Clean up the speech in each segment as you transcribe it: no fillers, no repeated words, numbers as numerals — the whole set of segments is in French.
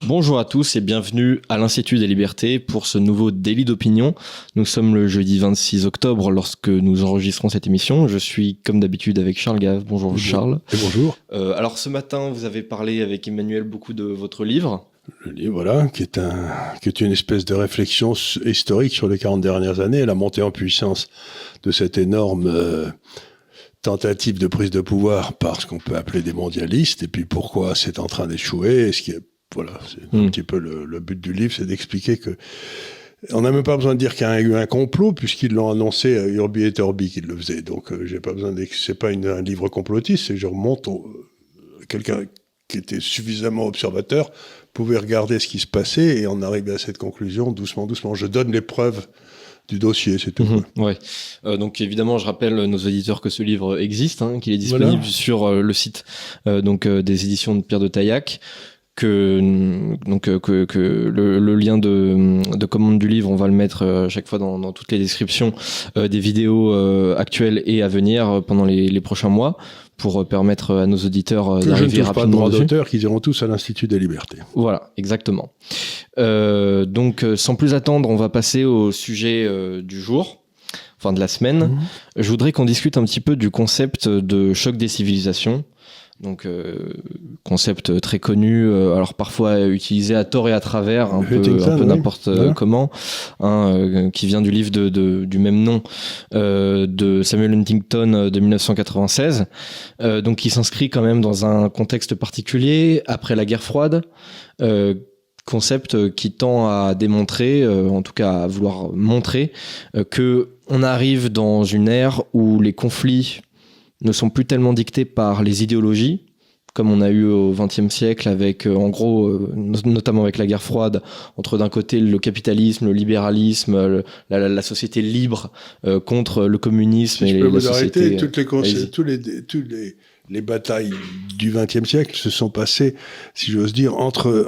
Bonjour à tous et bienvenue à l'Institut des Libertés pour ce nouveau délit d'opinion. Nous sommes le jeudi 26 octobre lorsque nous enregistrons cette émission. Je suis comme d'habitude avec Charles Gave. Bonjour Charles. Et bonjour. Alors ce matin, vous avez parlé avec Emmanuel beaucoup de votre livre. Le livre, voilà, qui est une espèce de réflexion historique sur les 40 dernières années, la montée en puissance de cette énorme tentative de prise de pouvoir par ce qu'on peut appeler des mondialistes, et puis pourquoi c'est en train d'échouer. Voilà, c'est un petit peu le but du livre, c'est d'expliquer que on n'a même pas besoin de dire qu'il y a eu un complot, puisqu'ils l'ont annoncé à Urbi et Orbi qu'ils le faisaient. Donc j'ai pas besoin c'est pas un livre complotiste, c'est que je remonte quelqu'un qui était suffisamment observateur pouvait regarder ce qui se passait et on arrive à cette conclusion doucement. Je donne les preuves du dossier, c'est tout. Ouais. Donc évidemment, je rappelle nos auditeurs que ce livre existe, qu'il est disponible sur le site des éditions de Pierre de Taillac. Que le lien de commande du livre, on va le mettre à chaque fois dans toutes les descriptions des vidéos actuelles et à venir pendant les prochains mois pour permettre à nos auditeurs d'arriver rapidement dessus. Je ne touche pas de droit d'auteur, qu'ils iront tous à l'Institut des Libertés. Voilà, exactement. Donc sans plus attendre, on va passer au sujet du jour, enfin de la semaine. Je voudrais qu'on discute un petit peu du concept de choc des civilisations. Donc concept très connu, alors parfois utilisé à tort et à travers, un peu n'importe comment, qui vient du livre du même nom de Samuel Huntington de 1996, donc qui s'inscrit quand même dans un contexte particulier après la guerre froide. Concept qui tend à démontrer, en tout cas à vouloir montrer, que on arrive dans une ère où les conflits ne sont plus tellement dictés par les idéologies, comme on a eu au XXe siècle avec, en gros, notamment avec la guerre froide, entre d'un côté le capitalisme, le libéralisme, la société libre contre le communisme et la société... Toutes les batailles du XXe siècle se sont passées, si j'ose dire, entre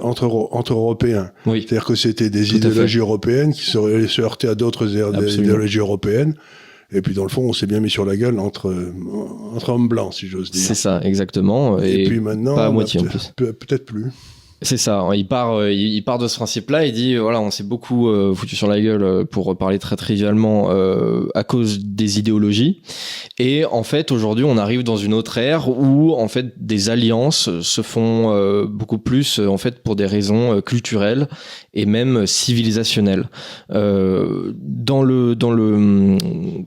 Européens. Oui. C'est-à-dire que c'était des idéologies européennes qui se heurtaient à d'autres idéologies européennes. Et puis, dans le fond, on s'est bien mis sur la gueule entre hommes blancs, si j'ose dire. C'est ça, exactement. Et puis maintenant, pas à moitié, en plus. Peut-être plus. C'est ça. Il part de ce principe-là. Il dit, voilà, on s'est beaucoup foutu sur la gueule, pour parler très trivialement, à cause des idéologies. Et en fait, aujourd'hui, on arrive dans une autre ère où, en fait, des alliances se font beaucoup plus, en fait, pour des raisons culturelles et même civilisationnelles. Dans le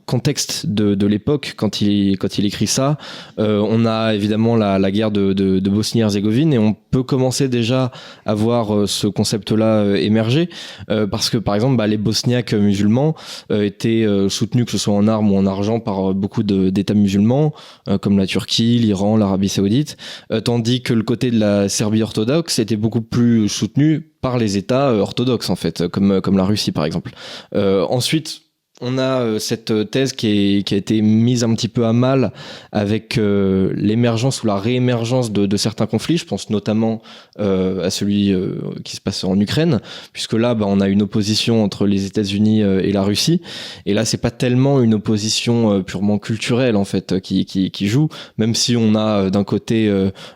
contexte de l'époque, quand il écrit ça, on a évidemment la guerre de Bosnie-Herzégovine et on peut commencer déjà à voir ce concept-là émerger, parce que par exemple les Bosniaques musulmans étaient soutenus, que ce soit en armes ou en argent, par beaucoup d'États musulmans, comme la Turquie, l'Iran, l'Arabie Saoudite, tandis que le côté de la Serbie orthodoxe était beaucoup plus soutenu par les États orthodoxes, en fait, comme la Russie par exemple. Ensuite, on a cette thèse qui a été mise un petit peu à mal avec l'émergence ou la réémergence de certains conflits. Je pense notamment à celui qui se passe en Ukraine, puisque là, on a une opposition entre les États-Unis et la Russie. Et là, c'est pas tellement une opposition purement culturelle, en fait, qui joue, même si on a d'un côté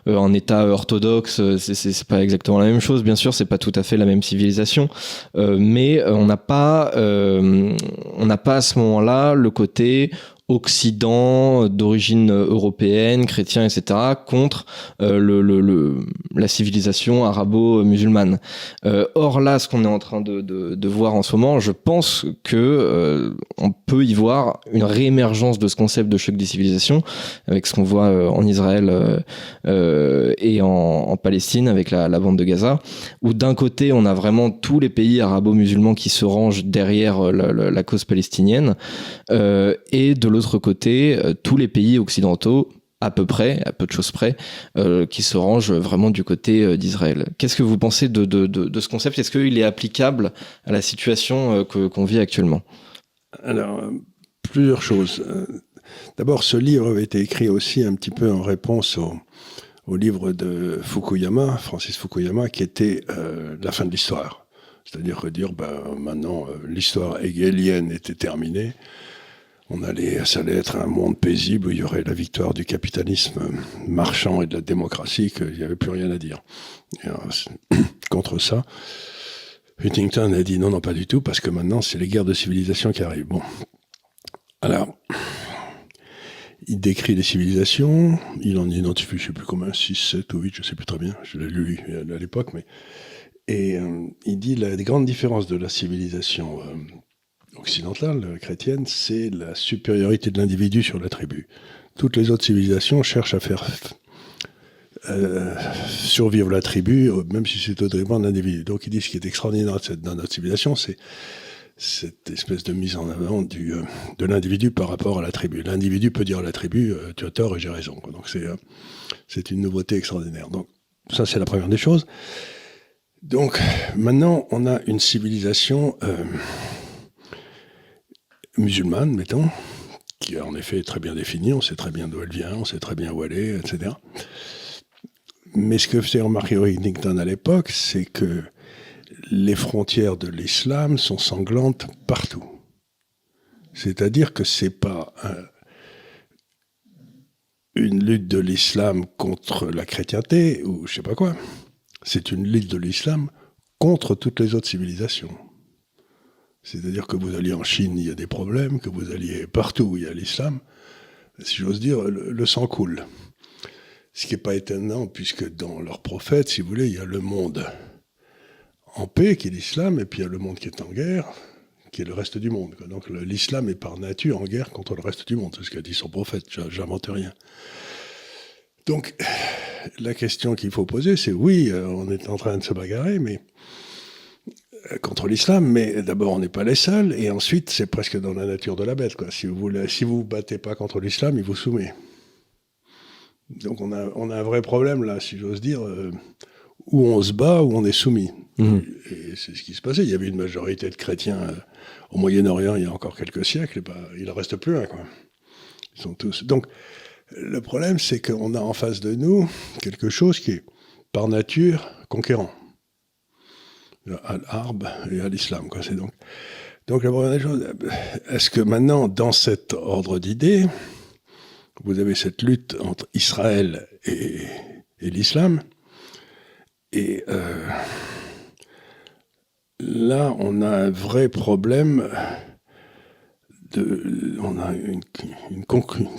un État orthodoxe, c'est pas exactement la même chose, bien sûr, c'est pas tout à fait la même civilisation, mais on n'a pas à ce moment-là le côté Occident d'origine européenne, chrétien, etc., contre la civilisation arabo-musulmane. Or là, ce qu'on est en train de voir en ce moment, je pense que on peut y voir une réémergence de ce concept de choc des civilisations, avec ce qu'on voit en Israël et en Palestine, avec la bande de Gaza, où d'un côté, on a vraiment tous les pays arabo-musulmans qui se rangent derrière la cause palestinienne, et de l'autre côté, tous les pays occidentaux, à peu de choses près, qui se rangent vraiment du côté d'Israël. Qu'est-ce que vous pensez de ce concept ? Est-ce qu'il est applicable à la situation qu'on vit actuellement ? Alors, plusieurs choses. D'abord, ce livre avait été écrit aussi un petit peu en réponse au livre de Fukuyama, Francis Fukuyama, qui était la fin de l'histoire. C'est-à-dire dire, maintenant, l'histoire hegélienne était terminée. Ça allait être un monde paisible où il y aurait la victoire du capitalisme marchand et de la démocratie, qu'il n'y avait plus rien à dire. contre ça. Huntington a dit non, pas du tout, parce que maintenant, c'est les guerres de civilisation qui arrivent. Bon. Alors, il décrit les civilisations, il en identifie, je ne sais plus combien, 6, 7 ou 8, je ne sais plus très bien, je l'ai lu à l'époque, mais... Et il dit la grande différence de la civilisation occidentale, chrétienne, c'est la supériorité de l'individu sur la tribu. Toutes les autres civilisations cherchent à faire survivre la tribu, même si c'est au détriment de l'individu. Donc il dit ce qui est extraordinaire dans notre civilisation, c'est cette espèce de mise en avant de l'individu par rapport à la tribu. L'individu peut dire à la tribu, tu as tort et j'ai raison. Donc c'est une nouveauté extraordinaire. Donc ça, c'est la première des choses. Donc maintenant, on a une civilisation musulmane, mettons, qui est en effet très bien définie, on sait très bien d'où elle vient, on sait très bien où elle est, etc. Mais ce que faisait remarquer Huntington à l'époque, c'est que les frontières de l'islam sont sanglantes partout. C'est-à-dire que c'est pas une lutte de l'islam contre la chrétienté, ou je sais pas quoi. C'est une lutte de l'islam contre toutes les autres civilisations. C'est-à-dire que vous alliez en Chine, il y a des problèmes, que vous alliez partout où il y a l'islam, si j'ose dire, le sang coule. Ce qui n'est pas étonnant, puisque dans leurs prophètes, si vous voulez, il y a le monde en paix, qui est l'islam, et puis il y a le monde qui est en guerre, qui est le reste du monde. Donc l'islam est par nature en guerre contre le reste du monde. C'est ce qu'a dit son prophète, j'invente rien. Donc, la question qu'il faut poser, c'est oui, on est en train de se bagarrer, mais contre l'islam, mais d'abord, on n'est pas les seuls, et ensuite, c'est presque dans la nature de la bête, quoi. Si vous battez pas contre l'islam, il vous soumet. Donc, on a un vrai problème, là, si j'ose dire, où on se bat, où on est soumis. Mmh. Et c'est ce qui se passait. Il y avait une majorité de chrétiens au Moyen-Orient il y a encore quelques siècles, et il en reste plus un, quoi. Ils sont tous... Donc, le problème, c'est qu'on a en face de nous quelque chose qui est, par nature, conquérant. À l'arbre et à l'islam, quoi. C'est donc la première chose, est-ce que maintenant, dans cet ordre d'idées, vous avez cette lutte entre Israël et l'islam, et là, on a un vrai problème on a une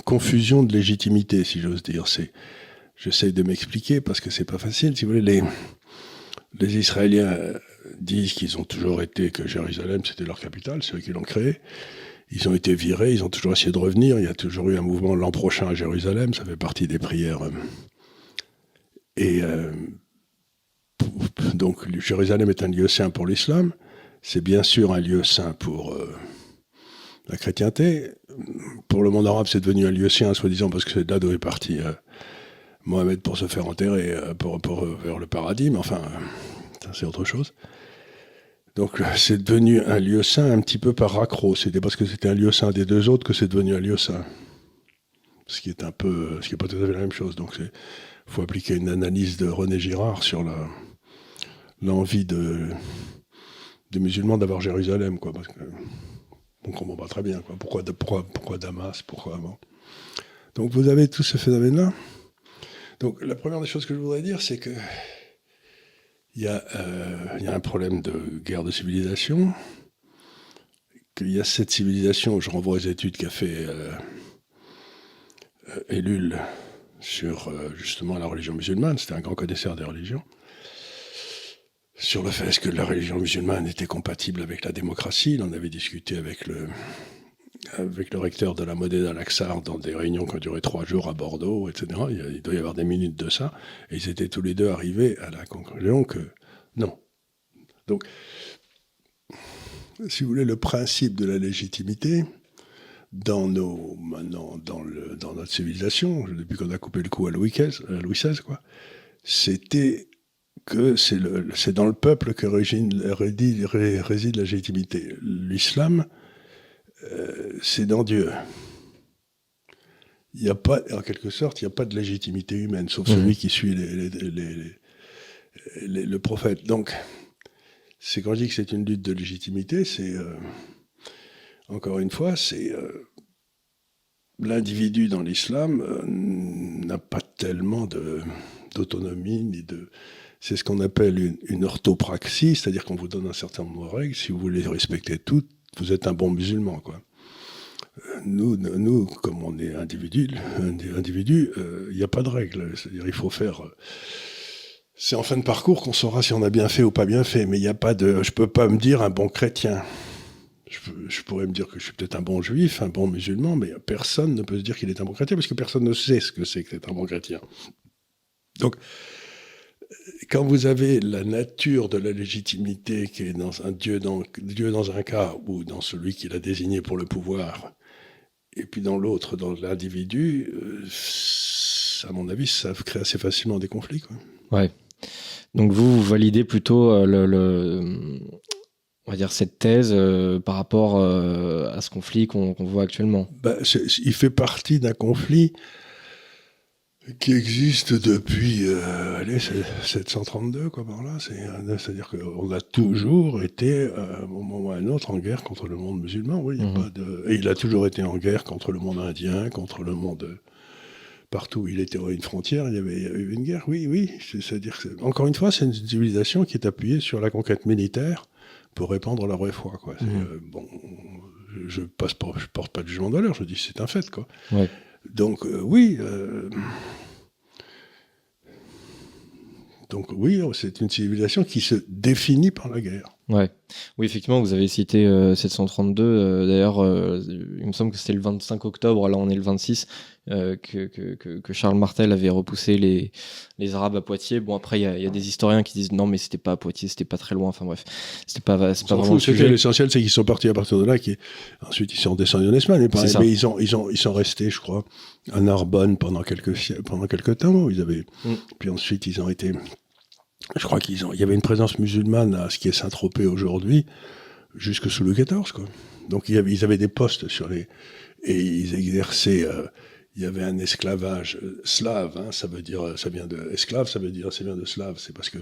confusion de légitimité, si j'ose dire. J'essaie de m'expliquer parce que c'est pas facile. Si vous voulez, les Israéliens disent qu'ils ont toujours été, que Jérusalem c'était leur capitale, c'est eux qui l'ont créé. Ils ont été virés, ils ont toujours essayé de revenir. Il y a toujours eu un mouvement l'an prochain à Jérusalem, ça fait partie des prières. Et donc Jérusalem est un lieu saint pour l'islam. C'est bien sûr un lieu saint pour la chrétienté. Pour le monde arabe, c'est devenu un lieu saint, soi-disant, parce que c'est de là d'où est parti Mohamed pour se faire enterrer vers le paradis, mais enfin, ça c'est autre chose. Donc c'est devenu un lieu saint un petit peu par raccro. C'était parce que c'était un lieu saint des deux autres que c'est devenu un lieu saint. Ce qui est pas tout à fait la même chose. Donc il faut appliquer une analyse de René Girard sur l'envie des musulmans d'avoir Jérusalem, quoi, parce que on comprend pas très bien, quoi. Pourquoi Damas, pourquoi bon. Donc vous avez tout ce phénomène-là. Donc la première des choses que je voudrais dire, c'est que il y a un problème de guerre de civilisation, qu'il y a cette civilisation, je renvoie aux études qu'a fait Ellul sur justement la religion musulmane, c'était un grand connaisseur des religions, sur le fait que la religion musulmane était compatible avec la démocratie. Il en avait discuté avec le recteur de la Modène d'Al-Aqsar dans des réunions qui ont duré 3 jours à Bordeaux, etc. Il doit y avoir des minutes de ça. Et ils étaient tous les deux arrivés à la conclusion que non. Donc, si vous voulez, le principe de la légitimité dans notre civilisation, depuis qu'on a coupé le cou à Louis XVI, quoi, c'était que c'est dans le peuple que réside la légitimité. L'islam, c'est dans Dieu. Il n'y a pas, en quelque sorte, il n'y a pas de légitimité humaine, sauf celui qui suit le prophète. Donc, c'est quand je dis que c'est une lutte de légitimité, c'est, encore une fois, c'est l'individu dans l'islam n'a pas tellement d'autonomie, c'est ce qu'on appelle une orthopraxie, c'est-à-dire qu'on vous donne un certain nombre de règles. Si vous voulez les respecter toutes, vous êtes un bon musulman, quoi. Nous, comme on est individu, il n'y a pas de règles. C'est-à-dire, il faut faire. C'est en fin de parcours qu'on saura si on a bien fait ou pas bien fait. Mais il n'y a pas de. Je peux pas me dire un bon chrétien. Je pourrais me dire que je suis peut-être un bon juif, un bon musulman, mais personne ne peut se dire qu'il est un bon chrétien parce que personne ne sait ce que c'est que d'être un bon chrétien. Donc, quand vous avez la nature de la légitimité qui est dans un Dieu dans un cas ou dans celui qu'il a désigné pour le pouvoir, et puis dans l'autre, dans l'individu, à mon avis, ça crée assez facilement des conflits, quoi. Ouais. Donc vous validez plutôt on va dire cette thèse par rapport à ce conflit qu'on voit actuellement. Il fait partie d'un conflit qui existe depuis 732, quoi, par là. C'est-à-dire qu'on a toujours été, à un moment ou à un autre, en guerre contre le monde musulman. Oui, et il a toujours été en guerre contre le monde indien, contre le monde. Partout où il était une frontière, il y avait eu une guerre. Oui. C'est-à-dire que, encore une fois, c'est une civilisation qui est appuyée sur la conquête militaire pour répandre la vraie foi, quoi. Bon, je porte pas de jugement de valeur, je dis c'est un fait, quoi. Ouais. Donc, oui. Donc oui, c'est une civilisation qui se définit par la guerre. Ouais. Oui, effectivement, vous avez cité 732. D'ailleurs, il me semble que c'était le 25 octobre, là on est le 26, que Charles Martel avait repoussé les Arabes à Poitiers. Bon, après, il y a des historiens qui disent non, mais c'était pas à Poitiers, c'était pas très loin. Enfin bref, c'est pas vraiment le sujet. L'essentiel, c'est qu'ils sont partis à partir de là. Ensuite, ils sont descendus en Espagne. Mais ils sont restés, je crois, à Narbonne pendant quelques temps. Puis ensuite, ils ont été... Je crois il y avait une présence musulmane à ce qui est Saint-Tropez aujourd'hui, jusque sous Louis XIV, quoi. Donc ils avaient des postes et ils exerçaient. Il y avait un esclavage slave, hein, ça vient de esclave, ça vient de slave. C'est parce que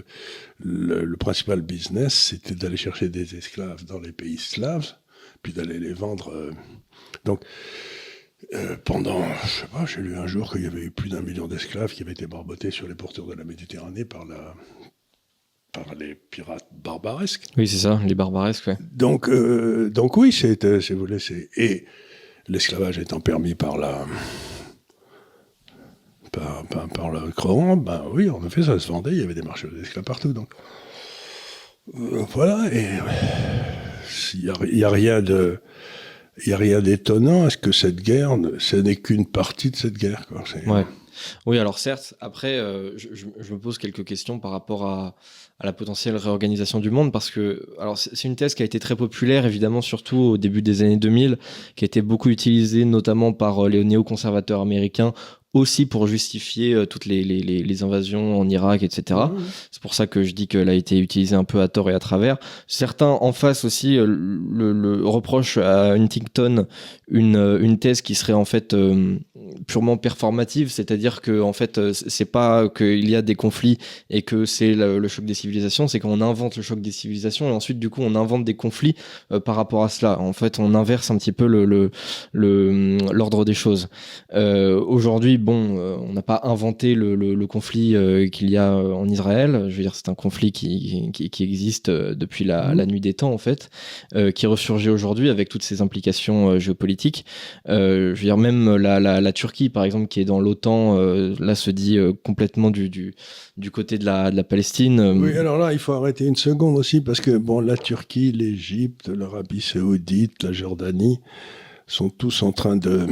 le principal business, c'était d'aller chercher des esclaves dans les pays slaves, puis d'aller les vendre. Donc pendant, je sais pas, j'ai lu un jour qu'il y avait eu plus d'1 million d'esclaves qui avaient été barbotés sur les pourtours de la Méditerranée par les pirates barbaresques. Oui, c'est ça, les barbaresques, ouais. Donc oui, si vous voulez, et l'esclavage étant permis par le Coran, ben oui, en effet, ça se vendait, il y avait des marchés d'esclaves partout. Donc voilà, et il y a rien d'étonnant à ce que cette guerre, ce n'est qu'une partie de cette guerre, quoi. Ouais. Oui, alors certes, après, je me pose quelques questions par rapport à la potentielle réorganisation du monde, parce que alors c'est une thèse qui a été très populaire, évidemment, surtout au début des années 2000, qui a été beaucoup utilisée notamment par les néoconservateurs américains, aussi pour justifier toutes les invasions en Irak, etc. C'est pour ça que je dis qu'elle a été utilisée un peu à tort et à travers. Certains en face aussi le reprochent à Huntington une thèse qui serait en fait purement performative, c'est-à-dire que en fait c'est pas qu'il y a des conflits et que c'est le choc des civilisations, c'est qu'on invente le choc des civilisations et ensuite du coup on invente des conflits par rapport à cela. En fait on inverse un petit peu l'ordre des choses. Aujourd'hui, on n'a pas inventé le conflit qu'il y a en Israël. Je veux dire, c'est un conflit qui existe depuis la nuit des temps, en fait, qui ressurgit aujourd'hui avec toutes ses implications géopolitiques. Je veux dire, même la Turquie, par exemple, qui est dans l'OTAN, là, se dit complètement du côté de la Palestine. Oui, alors là, il faut arrêter une seconde aussi, parce que, la Turquie, l'Égypte, l'Arabie Saoudite, la Jordanie sont tous en train de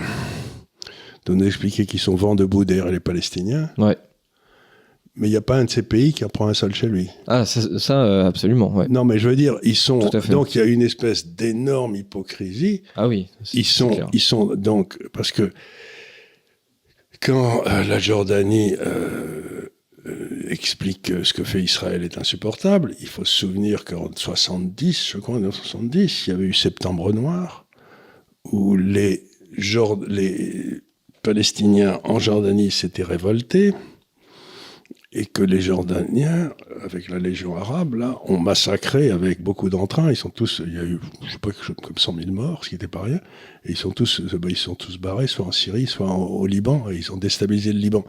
nous expliquer qu'ils sont vent debout derrière les Palestiniens. Ouais. Mais il n'y a pas un de ces pays qui en prend un seul chez lui. Ah, ça absolument, ouais. Non, mais je veux dire, ils sont... Donc, il y a une espèce d'énorme hypocrisie. Ah oui, ils sont donc... Parce que quand la Jordanie explique que ce que fait Israël est insupportable, il faut se souvenir qu'en 70, je crois, en 70, il y avait eu Septembre Noir, où les Palestiniens en Jordanie s'étaient révoltés et que les Jordaniens, avec la Légion arabe, là, ont massacré avec beaucoup d'entrain. Il y a eu, je sais pas, quelque chose comme 100 000 morts, ce qui n'était pas rien. Et ils sont tous barrés, soit en Syrie, soit au Liban, et ils ont déstabilisé le Liban.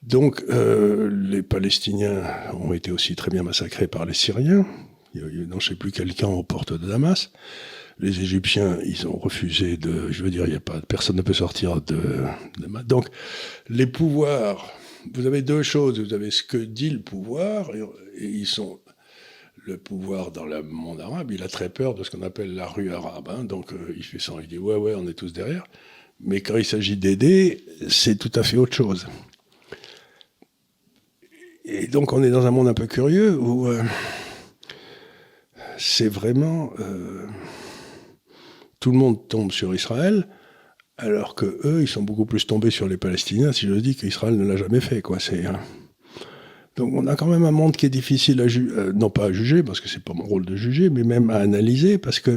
Donc, les Palestiniens ont été aussi très bien massacrés par les Syriens. Il y a eu, non, je ne sais plus quel camp aux portes de Damas. Les Égyptiens, ils ont refusé de... Je veux dire, il y a pas, personne ne peut sortir de... Donc, les pouvoirs... Vous avez deux choses. Vous avez ce que dit le pouvoir, et ils sont... Le pouvoir dans le monde arabe, il a très peur de ce qu'on appelle la rue arabe. Hein. Donc, il fait ça, il dit « ouais, on est tous derrière ». Mais quand il s'agit d'aider, c'est tout à fait autre chose. Et donc, on est dans un monde un peu curieux où c'est vraiment... tout le monde tombe sur Israël, alors que eux, ils sont beaucoup plus tombés sur les Palestiniens, si je dis qu'Israël ne l'a jamais fait, quoi. Donc on a quand même un monde qui est difficile à non pas à juger, parce que c'est pas mon rôle de juger, mais même à analyser, parce que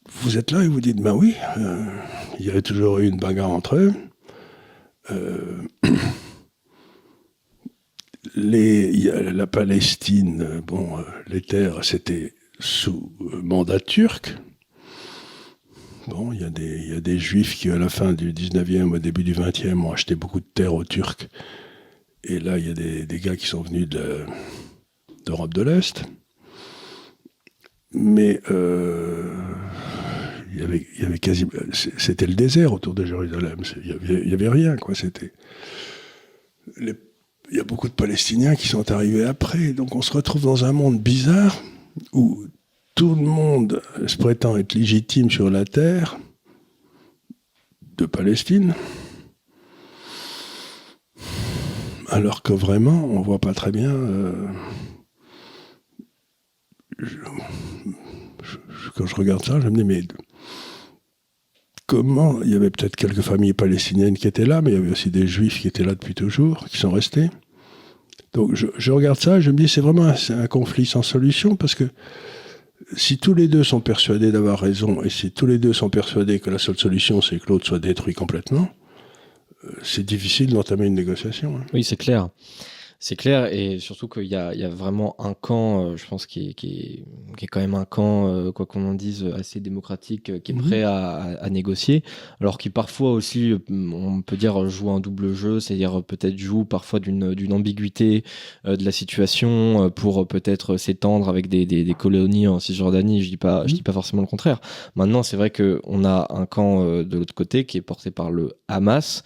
vous êtes là et vous dites, ben oui, il y avait toujours eu une bagarre entre eux. La Palestine, les terres, c'était sous mandat turc. Bon, il y a des Juifs qui, à la fin du 19e, au début du 20e, ont acheté beaucoup de terres aux Turcs. Et là, il y a des gars qui sont venus d'Europe de l'Est. Mais il y avait quasi... C'était le désert autour de Jérusalem. Il y avait rien, quoi. Il y a beaucoup de Palestiniens qui sont arrivés après. Donc on se retrouve dans un monde bizarre où tout le monde se prétend être légitime sur la terre de Palestine, alors que vraiment, on voit pas très bien... quand je regarde ça, je me dis, mais comment... Il y avait peut-être quelques familles palestiniennes qui étaient là, mais il y avait aussi des Juifs qui étaient là depuis toujours, qui sont restés. Donc je regarde ça, je me dis, c'est un conflit sans solution, parce que si tous les deux sont persuadés d'avoir raison, et si tous les deux sont persuadés que la seule solution, c'est que l'autre soit détruit complètement, c'est difficile d'entamer une négociation. Hein. Oui, c'est clair. C'est clair, et surtout qu'il y a vraiment un camp, je pense, qui est quand même un camp, quoi qu'on en dise, assez démocratique, qui est prêt à négocier, alors qui parfois aussi, on peut dire, joue un double jeu, c'est-à-dire peut-être joue parfois d'une ambiguïté de la situation pour peut-être s'étendre avec des colonies en Cisjordanie. Je dis pas forcément le contraire. Maintenant, c'est vrai qu'on a un camp de l'autre côté qui est porté par le Hamas,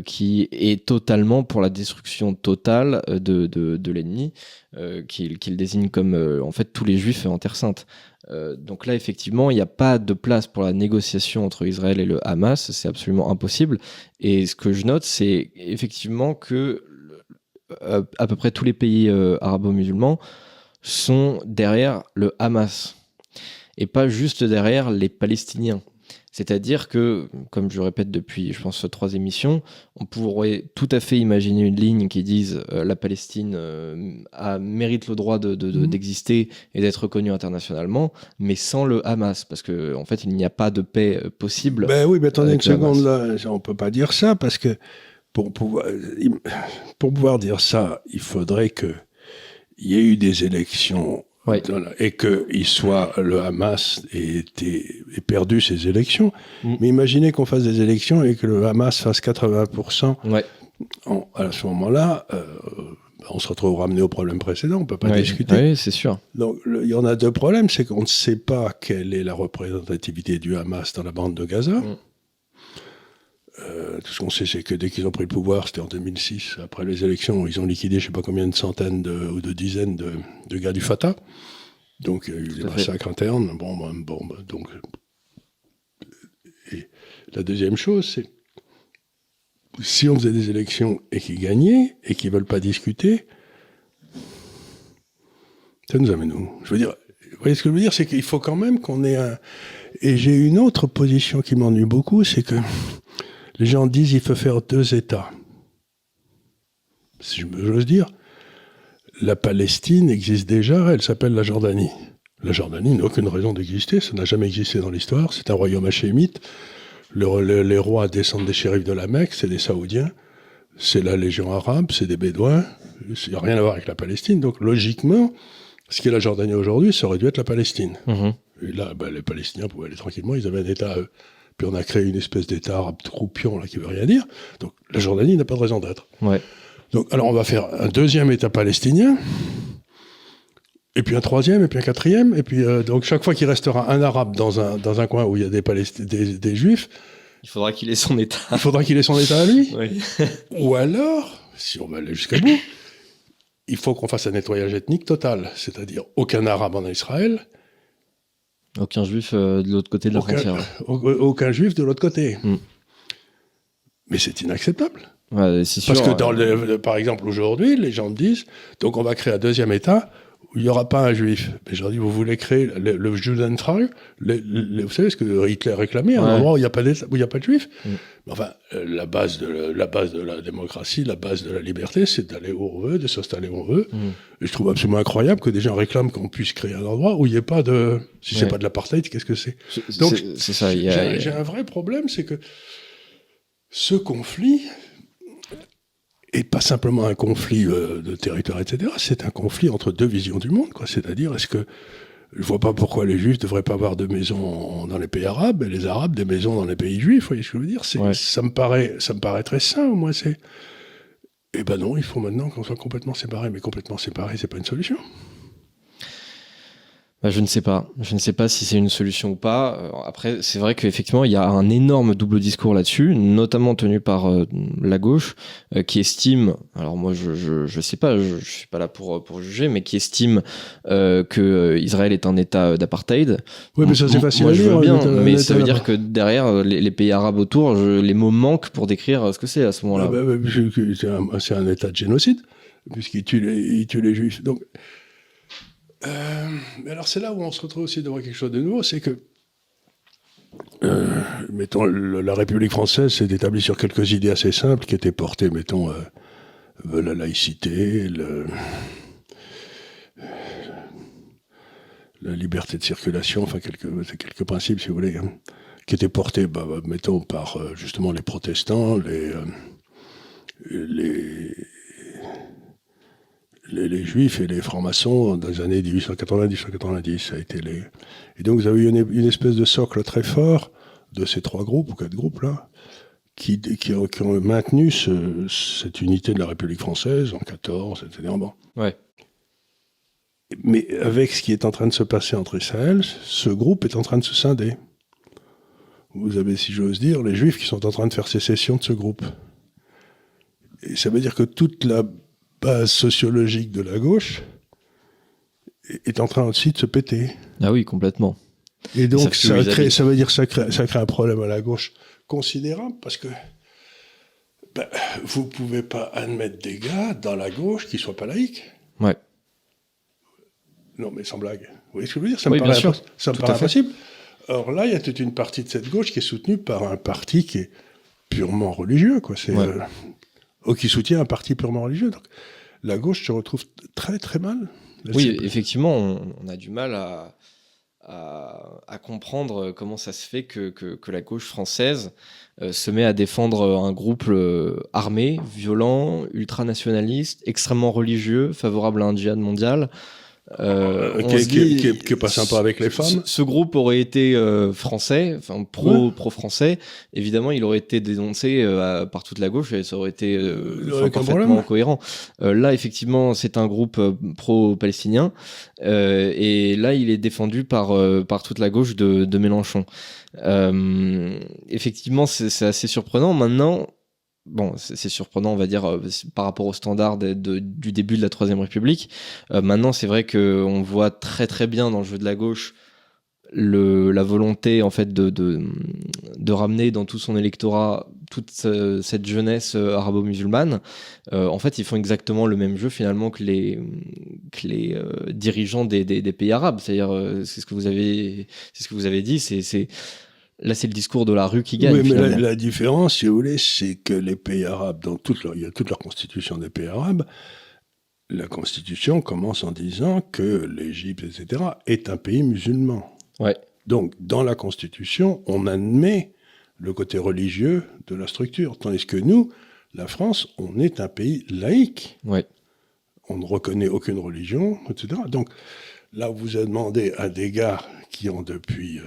qui est totalement pour la destruction totale de l'ennemi, qu'il désigne comme en fait tous les juifs en Terre Sainte. Donc là, effectivement, il n'y a pas de place pour la négociation entre Israël et le Hamas, c'est absolument impossible. Et ce que je note, c'est effectivement que à peu près tous les pays arabo-musulmans sont derrière le Hamas et pas juste derrière les Palestiniens. C'est-à-dire que, comme je le répète depuis, je pense, 3 émissions, on pourrait tout à fait imaginer une ligne qui dise la Palestine mérite le droit d'exister et d'être reconnue internationalement, mais sans le Hamas, parce qu'en fait, il n'y a pas de paix possible. Ben oui, mais attendez une seconde, là, on ne peut pas dire ça, parce que pour pouvoir dire ça, il faudrait qu'il y ait eu des élections. Ouais. Et que le Hamas ait perdu ses élections. Mais imaginez qu'on fasse des élections et que le Hamas fasse 80%. Ouais. À ce moment-là, on se retrouve ramené au problème précédent, on ne peut pas discuter. Oui, c'est sûr. Donc, il y en a 2 problèmes, c'est qu'on ne sait pas quelle est la représentativité du Hamas dans la bande de Gaza. Tout ce qu'on sait, c'est que dès qu'ils ont pris le pouvoir, c'était en 2006, après les élections, ils ont liquidé je ne sais pas combien de centaines ou de dizaines de gars du Fatah. Donc il y a eu des massacres internes. Donc, et la deuxième chose, c'est si on faisait des élections et qu'ils gagnaient et qu'ils ne veulent pas discuter, ça nous amène où ? Je veux dire, vous voyez ce que je veux dire, c'est qu'il faut quand même qu'on ait un... Et j'ai une autre position qui m'ennuie beaucoup, c'est que les gens disent qu'il faut faire 2 États. Si j'ose dire, la Palestine existe déjà, elle s'appelle la Jordanie. La Jordanie n'a aucune raison d'exister, ça n'a jamais existé dans l'histoire, c'est un royaume hachémite. Les rois descendent des shérifs de la Mecque, c'est des Saoudiens, c'est la Légion arabe, c'est des Bédouins, il n'y a rien à voir avec la Palestine. Donc logiquement, ce qui est la Jordanie aujourd'hui, ça aurait dû être la Palestine. Et là, les Palestiniens pouvaient aller tranquillement, ils avaient un État à eux. Puis on a créé une espèce d'État arabe croupion là, qui veut rien dire. Donc la Jordanie n'a pas de raison d'être. Ouais. Donc, alors on va faire un deuxième État palestinien, et puis un troisième, et puis un quatrième, et puis donc chaque fois qu'il restera un arabe dans un coin où il y a des juifs, Il faudra qu'il ait son état. il faudra qu'il ait son État à lui. Oui. Ou alors, si on va aller jusqu'à bout, il faut qu'on fasse un nettoyage ethnique total, c'est-à-dire aucun arabe en Israël, Aucun juif de l'autre côté de la frontière. aucun juif de l'autre côté. Mais c'est inacceptable. Ouais, c'est sûr. Parce que par exemple, aujourd'hui, les gens me disent, donc on va créer un deuxième État où il n'y aura pas un juif. Mais je leur dis, vous voulez créer le Judenfrei, vous savez ce que Hitler réclamait, un endroit où il n'y a pas d'État, où il n'y a pas de juifs. Mais enfin, la base de la démocratie, la base de la liberté, c'est d'aller où on veut, de s'installer où on veut. Et je trouve absolument incroyable que des gens réclament qu'on puisse créer un endroit où il n'y ait pas de... Si c'est pas de l'apartheid, qu'est-ce que c'est? Donc, c'est ça. J'ai un vrai problème, c'est que ce conflit et pas simplement un conflit de territoire, etc. C'est un conflit entre deux visions du monde, quoi. C'est-à-dire, est-ce que je vois pas pourquoi les Juifs devraient pas avoir de maisons dans les pays arabes et les Arabes des maisons dans les pays juifs. Vous voyez ce que je veux dire? Ça me paraît très sain, moi. Eh ben non, il faut maintenant qu'on soit complètement séparés. Mais complètement séparés, c'est pas une solution. Bah, je ne sais pas. Je ne sais pas si c'est une solution ou pas. Après, c'est vrai qu'effectivement, il y a un énorme double discours là-dessus, notamment tenu par la gauche, qui estime, alors moi je sais pas, je suis pas là pour juger, mais qui estime que Israël est un État d'apartheid. Oui, mais ça c'est facile moi, à je dire. veux bien, mais ça veut dire que derrière, les pays arabes autour, les mots manquent pour décrire ce que c'est à ce moment-là. C'est un État de génocide, puisqu'il tue les Juifs. Donc... mais alors c'est là où on se retrouve aussi devant quelque chose de nouveau, c'est que mettons, la République française s'est établie sur quelques idées assez simples qui étaient portées, mettons, la laïcité, la liberté de circulation, enfin quelques principes, si vous voulez, hein, qui étaient portés, mettons, par justement les protestants, les juifs et les francs-maçons dans les années 1880-1890, ça a été Et donc vous avez eu une espèce de socle très fort de ces 3 groupes ou 4 groupes là, qui ont maintenu cette unité de la République française en 14, etc. Bon. Ouais. Mais avec ce qui est en train de se passer entre Israël, ce groupe est en train de se scinder. Vous avez, si j'ose dire, les juifs qui sont en train de faire sécession de ce groupe. Et ça veut dire que toute la base sociologique de la gauche est en train aussi de se péter. Ah oui, complètement. Et donc, ça veut dire que ça crée un problème à la gauche considérable, parce que vous pouvez pas admettre des gars dans la gauche qui soient pas laïcs. Ouais. Non, mais sans blague. Vous voyez ce que je veux dire? Ça oui, me paraît, ça me paraît impossible. Or là, il y a toute une partie de cette gauche qui est soutenue par un parti qui est purement religieux, quoi. C'est... qui soutient un parti purement religieux. Donc, la gauche se retrouve très très mal. Oui, effectivement, on a du mal à comprendre comment ça se fait que la gauche française se met à défendre un groupe armé, violent, ultranationaliste, extrêmement religieux, favorable à un djihad mondial. Qui est pas sympa avec les femmes. Ce groupe aurait été français, enfin pro-français. Évidemment, il aurait été dénoncé par toute la gauche et ça aurait été parfaitement cohérent. Là, effectivement, c'est un groupe pro-palestinien et là, il est défendu par toute la gauche de Mélenchon. Effectivement, c'est assez surprenant. Maintenant, bon, c'est surprenant, on va dire, par rapport aux standards du début de la Troisième République. Maintenant, c'est vrai qu'on voit très très bien dans le jeu de la gauche la volonté en fait de ramener dans tout son électorat toute cette jeunesse arabo-musulmane. En fait, ils font exactement le même jeu finalement que les dirigeants des pays arabes. C'est-à-dire, c'est ce que vous avez dit. Là, c'est le discours de la rue qui gagne. Oui, mais la différence, si vous voulez, c'est que les pays arabes, il y a toute leur constitution des pays arabes, la constitution commence en disant que l'Égypte, etc., est un pays musulman. Ouais. Donc, dans la constitution, on admet le côté religieux de la structure. Tandis que nous, la France, on est un pays laïque. Ouais. On ne reconnaît aucune religion, etc. Donc, Là où vous avez demandé à des gars qui ont depuis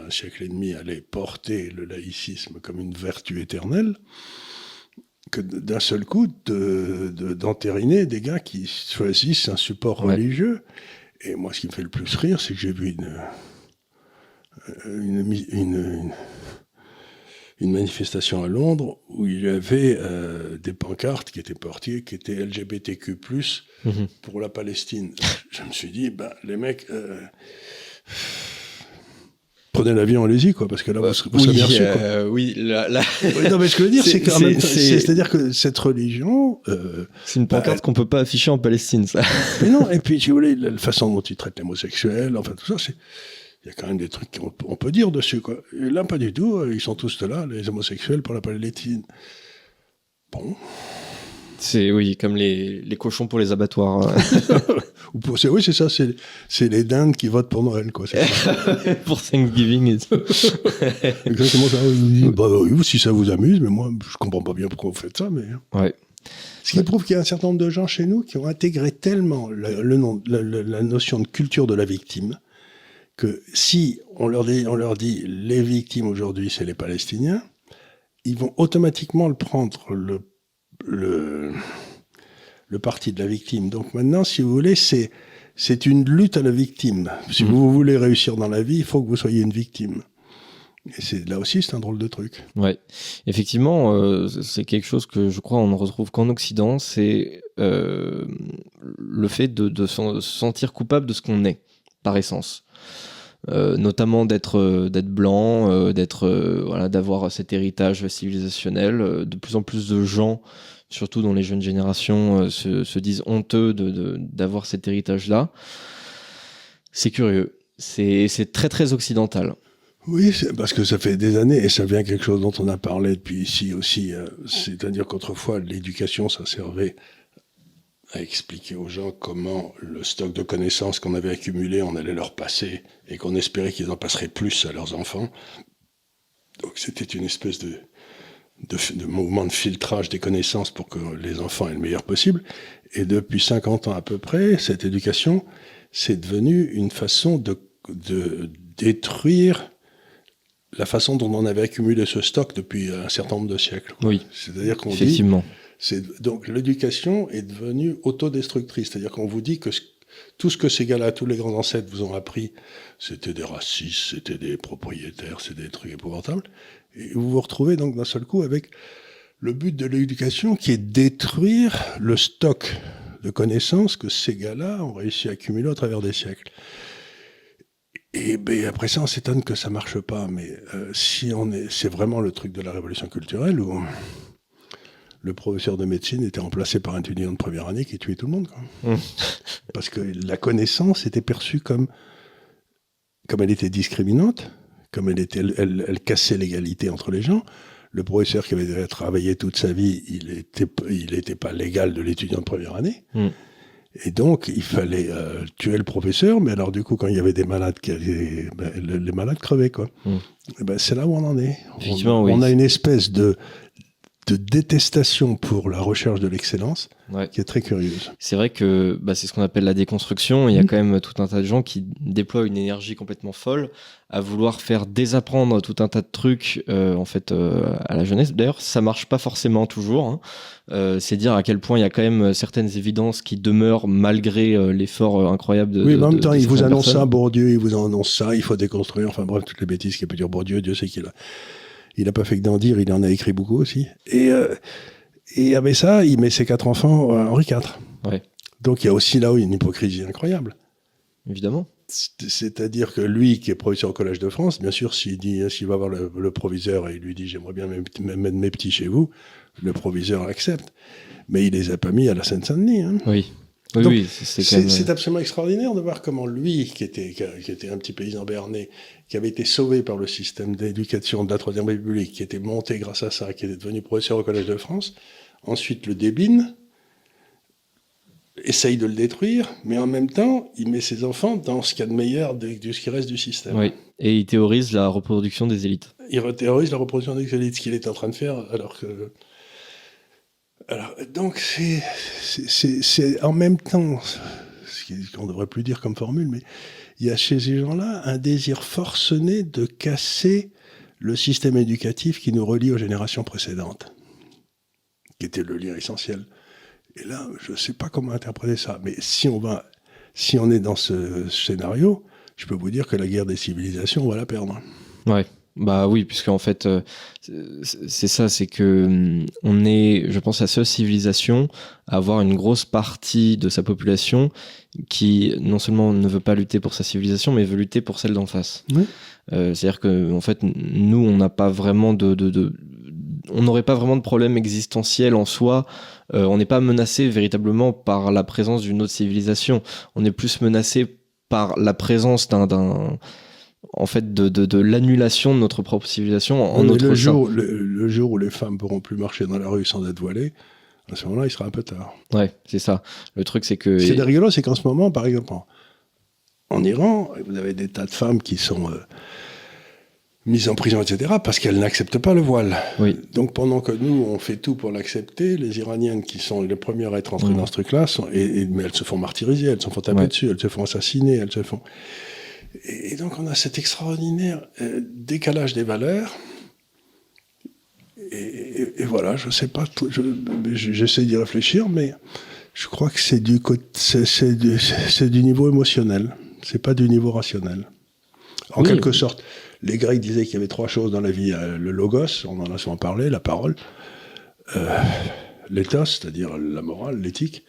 un siècle et demi allaient porter le laïcisme comme une vertu éternelle, que d'un seul coup d'entériner des gars qui choisissent un support religieux. Et moi, ce qui me fait le plus rire, c'est que j'ai vu une manifestation à Londres où il y avait des pancartes qui étaient portées, qui étaient LGBTQ+, pour la Palestine. Je me suis dit, les mecs, prenez l'avion, allez-y, quoi, parce que là, vous serez bien reçus, quoi. Oui, là... Oui, non, mais ce que je veux dire, c'est quand même, c'est-à-dire que cette religion... c'est une pancarte qu'on peut pas afficher en Palestine, ça. Mais non, et puis, si vous voulez, la façon dont ils traitent l'homosexuel, enfin, tout ça, il y a quand même des trucs qu'on peut dire dessus, quoi. Et là, pas du tout, ils sont tous là, les homosexuels, pour la Palestine. Bon... C'est, oui, comme les cochons pour les abattoirs. Oui, c'est ça, c'est les dindes qui votent pour Noël, quoi. Pour Thanksgiving. Exactement ça. Oui, si ça vous amuse, mais moi, je comprends pas bien pourquoi vous faites ça, mais... Ouais. Ce qui prouve qu'il y a un certain nombre de gens chez nous qui ont intégré tellement la notion de culture de la victime que si on leur dit les victimes aujourd'hui, c'est les Palestiniens, ils vont automatiquement le prendre le parti de la victime. Donc maintenant, si vous voulez, c'est une lutte à la victime. Si vous voulez réussir dans la vie, il faut que vous soyez une victime. Et là aussi, c'est un drôle de truc. Ouais, effectivement, c'est quelque chose que je crois on ne retrouve qu'en Occident, c'est le fait de se sentir coupable de ce qu'on est, par essence. Notamment d'être blanc, d'avoir cet héritage civilisationnel. De plus en plus de gens, surtout dans les jeunes générations, se disent honteux d'avoir cet héritage-là. C'est curieux. C'est très très occidental. Oui, parce que ça fait des années, et ça vient quelque chose dont on a parlé depuis ici aussi, c'est-à-dire qu'autrefois, l'éducation, ça servait à expliquer aux gens comment le stock de connaissances qu'on avait accumulé, on allait leur passer, et qu'on espérait qu'ils en passeraient plus à leurs enfants. Donc c'était une espèce de mouvement de filtrage des connaissances pour que les enfants aient le meilleur possible. Et depuis 50 ans à peu près, cette éducation, c'est devenu une façon de détruire la façon dont on avait accumulé ce stock depuis un certain nombre de siècles. Oui, c'est-à-dire qu'on effectivement. Donc l'éducation est devenue autodestructrice. C'est-à-dire qu'on vous dit que tout ce que ces gars-là, tous les grands ancêtres vous ont appris, c'était des racistes, c'était des propriétaires, c'était des trucs épouvantables. Et vous vous retrouvez donc d'un seul coup avec le but de l'éducation qui est de détruire le stock de connaissances que ces gars-là ont réussi à accumuler au travers des siècles. Et après ça, on s'étonne que ça marche pas. Mais c'est vraiment le truc de la révolution culturelle où le professeur de médecine était remplacé par un étudiant de première année qui tuait tout le monde, quoi. Parce que la connaissance était perçue comme elle était discriminante, comme elle cassait l'égalité entre les gens. Le professeur qui avait travaillé toute sa vie, il était pas l'égal de l'étudiant de première année. Et donc, il fallait tuer le professeur, mais alors du coup, quand il y avait des malades, les malades crevaient, quoi. Et c'est là où on en est. On a une espèce de détestation pour la recherche de l'excellence qui est très curieuse. C'est vrai que c'est ce qu'on appelle la déconstruction. Il y a quand même tout un tas de gens qui déploient une énergie complètement folle à vouloir faire désapprendre tout un tas de trucs à la jeunesse. D'ailleurs, ça marche pas forcément toujours. C'est dire à quel point il y a quand même certaines évidences qui demeurent malgré l'effort incroyable de... Oui, mais en même temps, il vous annonce ça, Bourdieu, il vous annonce ça, il faut déconstruire, enfin bref, toutes les bêtises qu'il peut dire Bourdieu, Dieu sait qu'il a... Il n'a pas fait que d'en dire, il en a écrit beaucoup aussi. Et avec ça, il met ses 4 enfants à Henri IV. Ouais. Donc il y a aussi là une hypocrisie incroyable. Évidemment. C'est-à-dire que lui, qui est professeur au Collège de France, bien sûr, s'il va voir le proviseur et il lui dit « j'aimerais bien mettre mes petits chez vous », le proviseur accepte. Mais il les a pas mis à la Seine-Saint-Denis. Hein. Oui. Donc, oui, c'est absolument extraordinaire de voir comment lui, qui était un petit paysan béarnais, qui avait été sauvé par le système d'éducation de la Troisième République, qui était monté grâce à ça, qui était devenu professeur au Collège de France, ensuite le débine, essaye de le détruire, mais en même temps, il met ses enfants dans ce qu'il y a de meilleur de ce qui reste du système. Oui, et il théorise la reproduction des élites. Il théorise la reproduction des élites, ce qu'il est en train de faire, donc c'est en même temps, ce qu'on ne devrait plus dire comme formule, mais il y a chez ces gens-là un désir forcené de casser le système éducatif qui nous relie aux générations précédentes, qui était le lien essentiel. Et là, je ne sais pas comment interpréter ça, mais si on est dans ce scénario, je peux vous dire que la guerre des civilisations, on va la perdre. Ouais. Bah oui, puisque en fait, c'est ça, c'est que on est, je pense, la seule civilisation à avoir une grosse partie de sa population qui non seulement ne veut pas lutter pour sa civilisation, mais veut lutter pour celle d'en face. Oui. C'est-à-dire que en fait, nous, on n'a pas vraiment on n'aurait pas vraiment de problème existentiel en soi. On n'est pas menacé véritablement par la présence d'une autre civilisation. On est plus menacé par la présence en fait de l'annulation de notre propre civilisation en notre le jour où les femmes pourront plus marcher dans la rue sans être voilées, à ce moment-là, il sera un peu tard. Ouais, c'est ça. Le truc, c'est que... Ce qui est rigolo, c'est qu'en ce moment, par exemple, en Iran, vous avez des tas de femmes qui sont mises en prison, etc., parce qu'elles n'acceptent pas le voile. Oui. Donc pendant que nous, on fait tout pour l'accepter, les Iraniennes, qui sont les premières à être entrées dans ce truc-là, mais elles se font martyriser, elles se font taper dessus, elles se font assassiner, elles se font... Et donc on a cet extraordinaire décalage des valeurs. Et voilà, je sais pas, j'essaie d'y réfléchir, mais je crois que c'est du niveau émotionnel, c'est pas du niveau rationnel. En quelque sorte, les Grecs disaient qu'il y avait 3 choses dans la vie, le logos, on en a souvent parlé, la parole, l'éthos, c'est-à-dire la morale, l'éthique,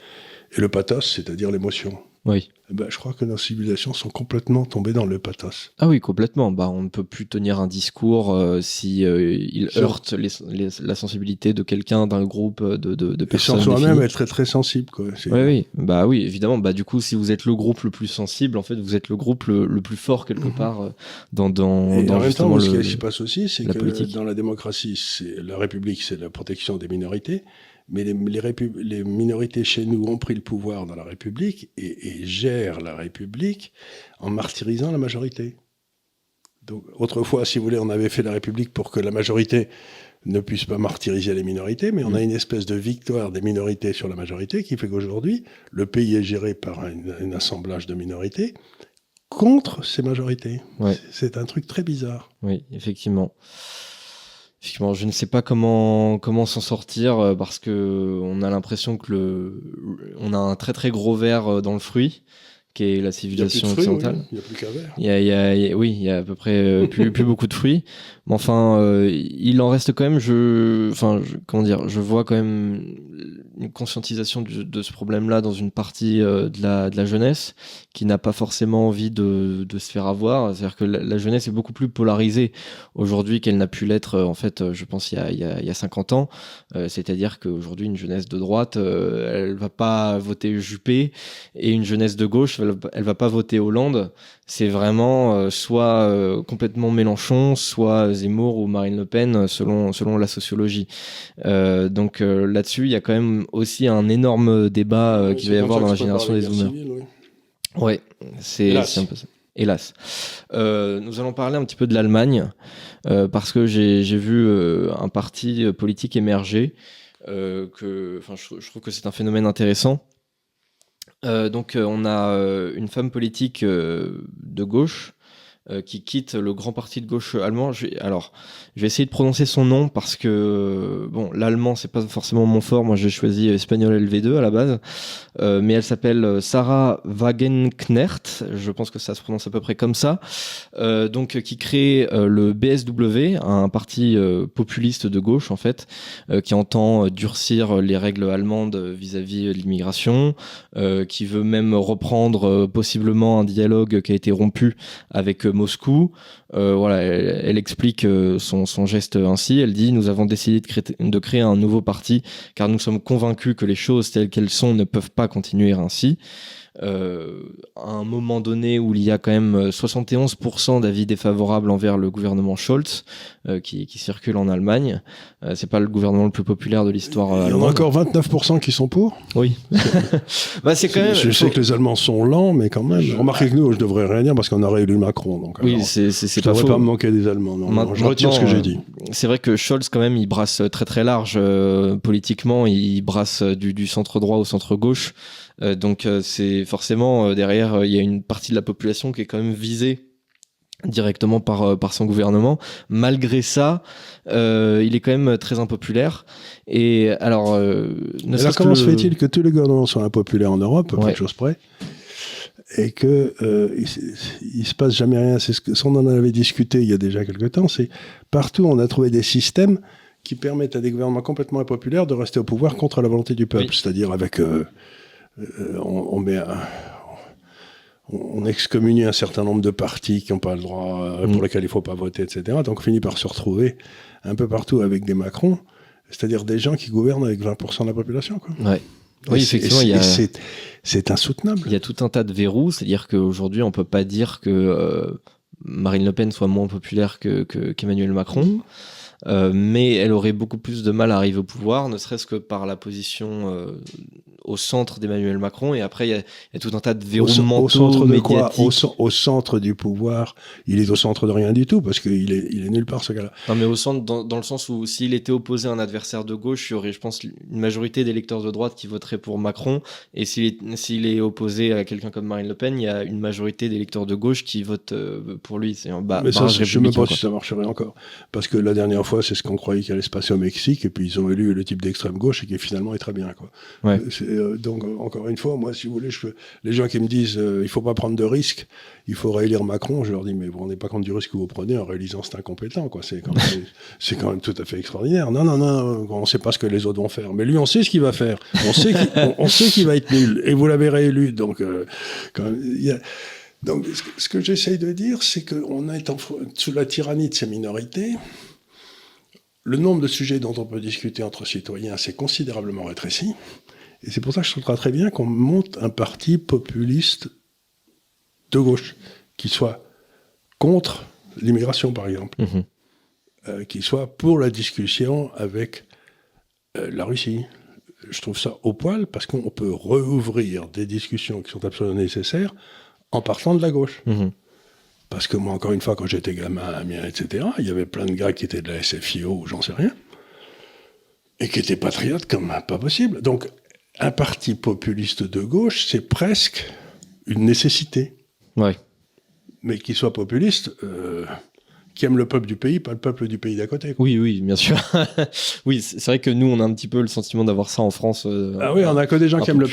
et le pathos, c'est-à-dire l'émotion. Oui. Je crois que nos civilisations sont complètement tombées dans le pathos. Ah oui, complètement. On ne peut plus tenir un discours si il heurte la sensibilité de quelqu'un, d'un groupe, de personnes. Et sans soi-même être très, très sensible, quoi. Oui. Bah oui, évidemment. Du coup, si vous êtes le groupe le plus sensible, en fait, vous êtes le groupe le plus fort quelque part dans en même temps, ce qui se passe aussi, c'est que politique. Dans la démocratie, la République, c'est la protection des minorités. Mais les minorités chez nous ont pris le pouvoir dans la République et gèrent la République en martyrisant la majorité. Donc, autrefois, si vous voulez, on avait fait la République pour que la majorité ne puisse pas martyriser les minorités, mais on a une espèce de victoire des minorités sur la majorité qui fait qu'aujourd'hui, le pays est géré par un assemblage de minorités contre ces majorités. Ouais. C'est un truc très bizarre. Oui, effectivement. Effectivement, je ne sais pas comment s'en sortir parce que on a l'impression que on a un très très gros ver dans le fruit qui est la civilisation occidentale. Il n'y a plus qu'un ver. Il y a à peu près plus beaucoup de fruits. Mais enfin, il en reste quand même. Je vois quand même une conscientisation de ce problème-là dans une partie de la jeunesse qui n'a pas forcément envie de se faire avoir. C'est-à-dire que la jeunesse est beaucoup plus polarisée aujourd'hui qu'elle n'a pu l'être, en fait, je pense, il y a 50 ans. C'est-à-dire qu'aujourd'hui, une jeunesse de droite, elle va pas voter Juppé, et une jeunesse de gauche, elle va pas voter Hollande. C'est vraiment soit complètement Mélenchon, soit Zemmour ou Marine Le Pen, selon la sociologie. Donc là-dessus, il y a quand même aussi un énorme débat qui va y avoir dans la génération des Zoomers. Ouais, c'est un peu ça. Hélas. Nous allons parler un petit peu de l'Allemagne, parce que j'ai vu un parti politique émerger, je trouve que c'est un phénomène intéressant. Donc on a une femme politique de gauche qui quitte le grand parti de gauche allemand. Je vais essayer de prononcer son nom parce que l'allemand c'est pas forcément mon fort. Moi j'ai choisi espagnol LV2 à la base, mais elle s'appelle Sarah Wagenknecht. Je pense que ça se prononce à peu près comme ça. Donc qui crée le BSW, un parti populiste de gauche en fait, qui entend durcir les règles allemandes vis-à-vis de l'immigration, qui veut même reprendre possiblement un dialogue qui a été rompu avec Moscou. Elle explique son geste ainsi. Elle dit: nous avons décidé de créer un nouveau parti car nous sommes convaincus que les choses telles qu'elles sont ne peuvent pas continuer ainsi. À un moment donné où il y a quand même 71% d'avis défavorables envers le gouvernement Scholz qui circule en Allemagne. C'est pas le gouvernement le plus populaire de l'histoire allemande. Il y en a encore 29% qui sont pour. Oui. C'est quand même... Je sais que les Allemands sont lents, mais quand même. Remarquez que nous, je devrais rien dire parce qu'on a réélu Macron. Donc, oui, alors, c'est pas faux. Je ne devrais pas me manquer des Allemands. Non, je retire ce que j'ai dit. C'est vrai que Scholz, quand même, il brasse très très large politiquement. Il brasse du centre droit au centre gauche. Donc c'est forcément derrière, il y a une partie de la population qui est quand même visée directement par son gouvernement. Malgré ça, il est quand même très impopulaire. Et alors, alors comment se fait-il que tous les gouvernements soient impopulaires en Europe, à peu de choses près, et que il se passe jamais rien? C'est ce on en avait discuté il y a déjà quelque temps. C'est partout on a trouvé des systèmes qui permettent à des gouvernements complètement impopulaires de rester au pouvoir contre la volonté du peuple. C'est-à-dire avec on excommunie un certain nombre de partis qui n'ont pas le droit, pour lesquels il ne faut pas voter, etc. Donc on finit par se retrouver un peu partout avec des Macron, c'est-à-dire des gens qui gouvernent avec 20% de la population, quoi. Ouais. Oui, effectivement, c'est insoutenable. Il y a tout un tas de verrous, c'est-à-dire qu'aujourd'hui, on ne peut pas dire que Marine Le Pen soit moins populaire qu'Emmanuel Macron. Mais elle aurait beaucoup plus de mal à arriver au pouvoir, ne serait-ce que par la position au centre d'Emmanuel Macron. Et après, il y a tout un tas de verrous mentaux, au centre de médiatiques. Quoi au centre du pouvoir, il est au centre de rien du tout, parce qu'il est nulle part, ce gars-là. Non, mais au centre, dans le sens où s'il était opposé à un adversaire de gauche, il y aurait, je pense, une majorité d'électeurs de droite qui voteraient pour Macron. Et s'il est opposé à quelqu'un comme Marine Le Pen, il y a une majorité d'électeurs de gauche qui votent pour lui. C'est un mais ça, je ne sais pas si ça marcherait encore. Parce que la dernière fois, c'est ce qu'on croyait qu'il allait se passer au Mexique, et puis ils ont élu le type d'extrême gauche, et qui finalement est très bien, quoi. Ouais. Donc, encore une fois, moi, si vous voulez, les gens qui me disent il faut pas prendre de risques, il faut réélire Macron, je leur dis mais vous ne rendez pas compte du risque que vous prenez en réalisant cet incompétent, quoi. C'est quand même tout à fait extraordinaire. Non, on ne sait pas ce que les autres vont faire, mais lui, on sait ce qu'il va faire. On sait qu'il va être nul, et vous l'avez réélu. Donc, quand même, donc, ce que j'essaye de dire, c'est qu'on est sous la tyrannie de ces minorités. Le nombre de sujets dont on peut discuter entre citoyens s'est considérablement rétréci. Et c'est pour ça que je trouve très bien qu'on monte un parti populiste de gauche, qui soit contre l'immigration, par exemple, qui soit pour la discussion avec la Russie. Je trouve ça au poil, parce qu'on peut rouvrir des discussions qui sont absolument nécessaires en partant de la gauche. Parce que moi, encore une fois, quand j'étais gamin à Amiens, etc., il y avait plein de gars qui étaient de la SFIO ou j'en sais rien, et qui étaient patriotes comme pas possible. Donc, un parti populiste de gauche, c'est presque une nécessité. Ouais. Mais qu'il soit populiste, qui aime le peuple du pays, pas le peuple du pays d'à côté, quoi. Oui, bien sûr. Oui, c'est vrai que nous, on a un petit peu le sentiment d'avoir ça en France. Ah oui, on a que des gens qui aiment le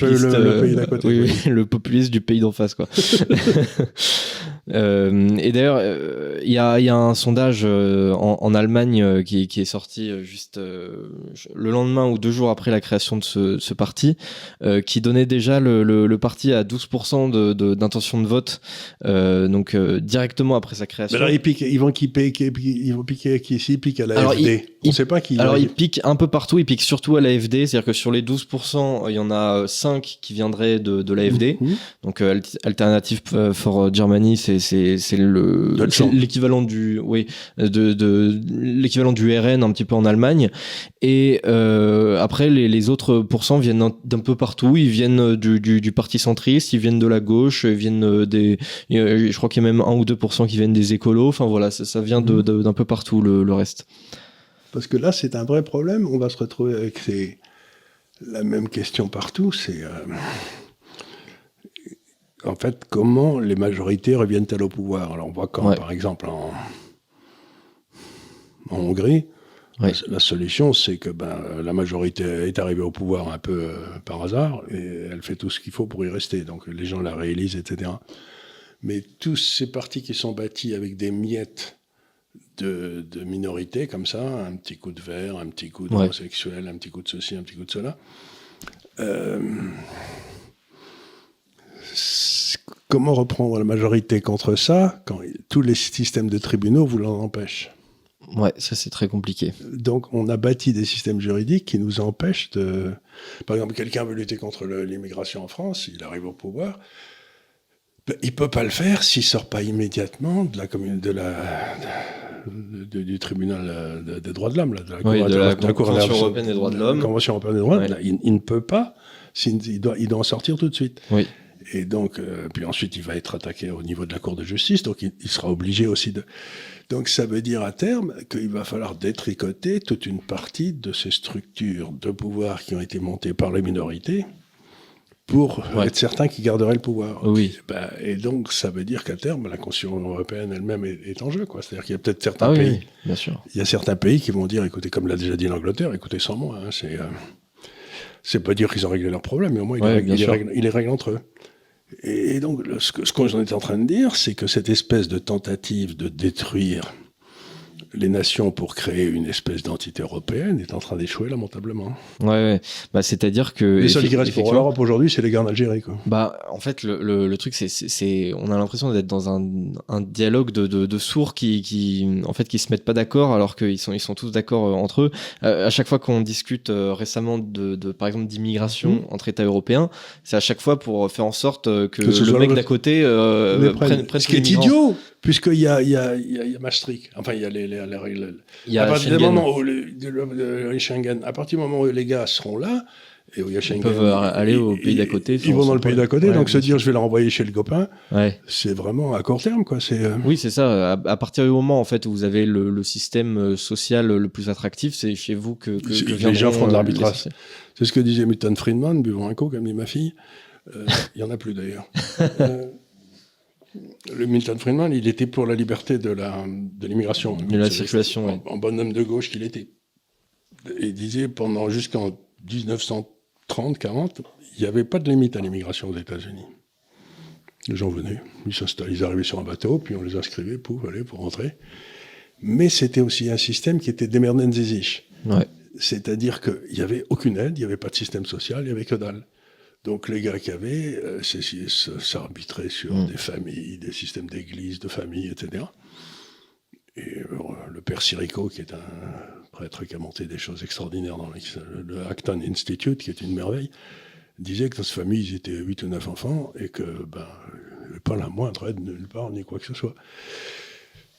pays d'à côté. Oui, le populiste du pays d'en face, quoi. Et d'ailleurs, il y a un sondage en Allemagne qui est sorti juste le lendemain ou 2 jours après la création de ce parti, qui donnait déjà le parti à 12% d'intention de vote, donc directement après sa création. Mais là, ils vont piquer qui ici, ils piquent à la AfD. On ne sait pas qui. Alors, ils piquent un peu partout, ils piquent surtout à l'AfD, c'est-à-dire que sur les 12%, il y en a 5 qui viendraient de l'AfD. Donc, Alternative for Germany, c'est l'équivalent du, l'équivalent du RN un petit peu en Allemagne. Et après, les autres pourcents viennent d'un peu partout. Ils viennent du parti centriste, ils viennent de la gauche, ils viennent je crois qu'il y a même 1 ou 2% qui viennent des écolos. Enfin voilà, ça vient d'un peu partout le reste. Parce que là, c'est un vrai problème. On va se retrouver avec la même question partout. C'est en fait comment les majorités reviennent-elles au pouvoir. Alors on voit par exemple en Hongrie, la solution c'est que la majorité est arrivée au pouvoir un peu par hasard et elle fait tout ce qu'il faut pour y rester. Donc les gens la réélisent, etc. Mais tous ces partis qui sont bâtis avec des miettes de minorités comme ça, un petit coup de vert, un petit coup d'homosexuel, un petit coup de ceci, un petit coup de cela. Comment reprendre la majorité contre ça quand tous les systèmes de tribunaux vous l'en empêchent? Ouais, ça c'est très compliqué. Donc on a bâti des systèmes juridiques qui nous empêchent de... Par exemple, quelqu'un veut lutter contre l'immigration en France, il arrive au pouvoir, il peut pas le faire s'il sort pas immédiatement du tribunal des droits de l'homme, de la Convention européenne des droits de l'homme. Convention européenne des droits de l'homme. Il ne peut pas, il doit en sortir tout de suite. Oui. Et donc, puis ensuite, il va être attaqué au niveau de la Cour de justice, donc il sera obligé aussi de... Donc ça veut dire à terme qu'il va falloir détricoter toute une partie de ces structures de pouvoir qui ont été montées par les minorités pour Ouais. être certain qu'ils garderaient le pouvoir. Oui. Et donc, ça veut dire qu'à terme, la Constitution européenne elle-même est en jeu, quoi. C'est-à-dire qu'il y a peut-être certains Ah oui, pays. oui, bien sûr. Il y a certains pays qui vont dire, écoutez, comme l'a déjà dit l'Angleterre, écoutez, sans moi, hein, c'est pas dire qu'ils ont réglé leurs problèmes, mais au moins Ouais, bien sûr. ils les règlent entre eux. Et donc, ce qu'on est en train de dire, c'est que cette espèce de tentative de détruire les nations pour créer une espèce d'entité européenne est en train d'échouer lamentablement. Ouais. Bah, c'est-à-dire que. Les seuls qui restent pour effectivement, l'Europe aujourd'hui, c'est les guerres en Algérie, quoi. Bah, en fait, le truc, on a l'impression d'être dans un dialogue de sourds qui se mettent pas d'accord alors qu'ils sont tous d'accord entre eux. À chaque fois qu'on discute récemment par exemple, d'immigration entre États européens, c'est à chaque fois pour faire en sorte que ce soit le mec d'à côté prenne ce qui est idiot, puisqu'il y a Maastricht. Enfin, il y a les règles. Il y a à partir Schengen. du moment où le Schengen, à partir du moment où les gars seront là, et où il y a Schengen, Ils peuvent aller au pays d'à côté. Ils vont dans le pays d'à côté, Ouais, donc se bien dire je vais le renvoyer chez le copain, Ouais. c'est vraiment à court terme, quoi. Oui, c'est ça. À partir du moment en fait où vous avez le système social le plus attractif, c'est chez vous que les gens font de l'arbitrage. l'essentiel. C'est ce que disait Milton Friedman, buvons un coup, comme dit ma fille. Il y en a plus d'ailleurs. Le Milton Friedman, il était pour la liberté de l'immigration. De la circulation, ouais. En bonhomme de gauche qu'il était. Et il disait jusqu'en 1930-40, il n'y avait pas de limite à l'immigration aux États-Unis. Les gens venaient, ils arrivaient sur un bateau, puis on les inscrivait, allez, pour rentrer. Mais c'était aussi un système qui était démerdenzesisch. Ouais. C'est-à-dire qu'il n'y avait aucune aide, il n'y avait pas de système social, il n'y avait que dalle. Donc les gars qui avaient, s'arbitraient sur des familles, des systèmes d'église, de famille, etc. Et le père Sirico, qui est un prêtre qui a monté des choses extraordinaires dans le Acton Institute, qui est une merveille, disait que dans cette famille, ils étaient 8 ou 9 enfants, et que, il n'y avait pas la moindre aide nulle part, ni quoi que ce soit.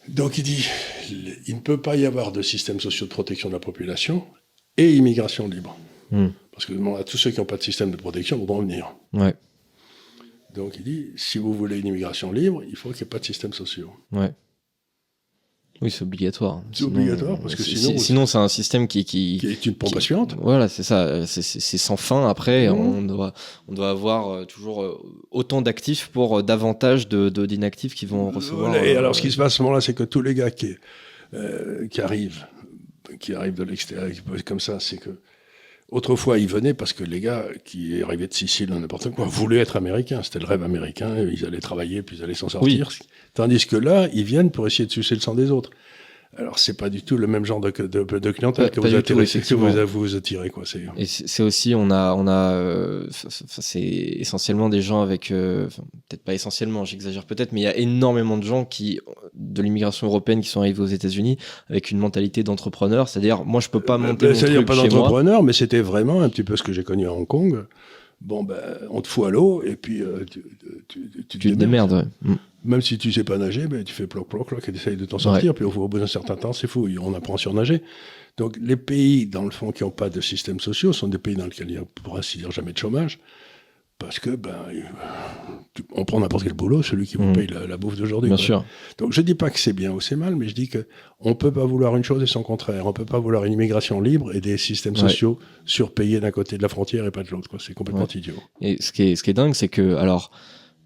Donc il dit, il ne peut pas y avoir de système social de protection de la population et immigration libre. Parce que à tous ceux qui n'ont pas de système de protection voudront venir. Ouais. Donc il dit, si vous voulez une immigration libre, il faut qu'il n'y ait pas de système social. Ouais. Oui, c'est obligatoire. C'est obligatoire, parce que sinon c'est un système qui est une pompe aspirante. Voilà, c'est ça. C'est sans fin. Après, on doit avoir toujours autant d'actifs pour davantage d'inactifs qui vont recevoir. Et alors, ce qui se passe à ce moment-là, c'est que tous les gars qui arrivent de l'extérieur, comme ça, c'est que autrefois, ils venaient parce que les gars qui arrivaient de Sicile ou n'importe quoi voulaient être américains. C'était le rêve américain. Ils allaient travailler, puis ils allaient s'en sortir. Oui. Tandis que là, ils viennent pour essayer de sucer le sang des autres. Alors, c'est pas du tout le même genre de clientèle que vous attirez, quoi. Et c'est aussi, c'est essentiellement des gens avec, peut-être pas essentiellement, j'exagère peut-être, mais il y a énormément de gens de l'immigration européenne qui sont arrivés aux États-Unis avec une mentalité d'entrepreneur, c'est-à-dire, moi, je peux pas monter mon truc chez moi. C'est-à-dire pas d'entrepreneur, mais c'était vraiment un petit peu ce que j'ai connu à Hong Kong. Bon, on te fout à l'eau, et puis tu te démerdes. Ouais. Même si tu sais pas nager, tu fais ploc, et tu essayes de t'en sortir, puis au bout d'un certain temps, c'est fou, on apprend à surnager. Donc, les pays, dans le fond, qui n'ont pas de systèmes sociaux, sont des pays dans lesquels il n'y a, pour ainsi dire, jamais de chômage, parce que, on prend n'importe quel boulot, celui qui vous paye la bouffe d'aujourd'hui. Bien sûr. Donc, je dis pas que c'est bien ou c'est mal, mais je dis qu'on peut pas vouloir une chose et son contraire. On peut pas vouloir une immigration libre et des systèmes sociaux surpayés d'un côté de la frontière et pas de l'autre, quoi. C'est complètement idiot. Et ce qui est dingue, c'est que, alors,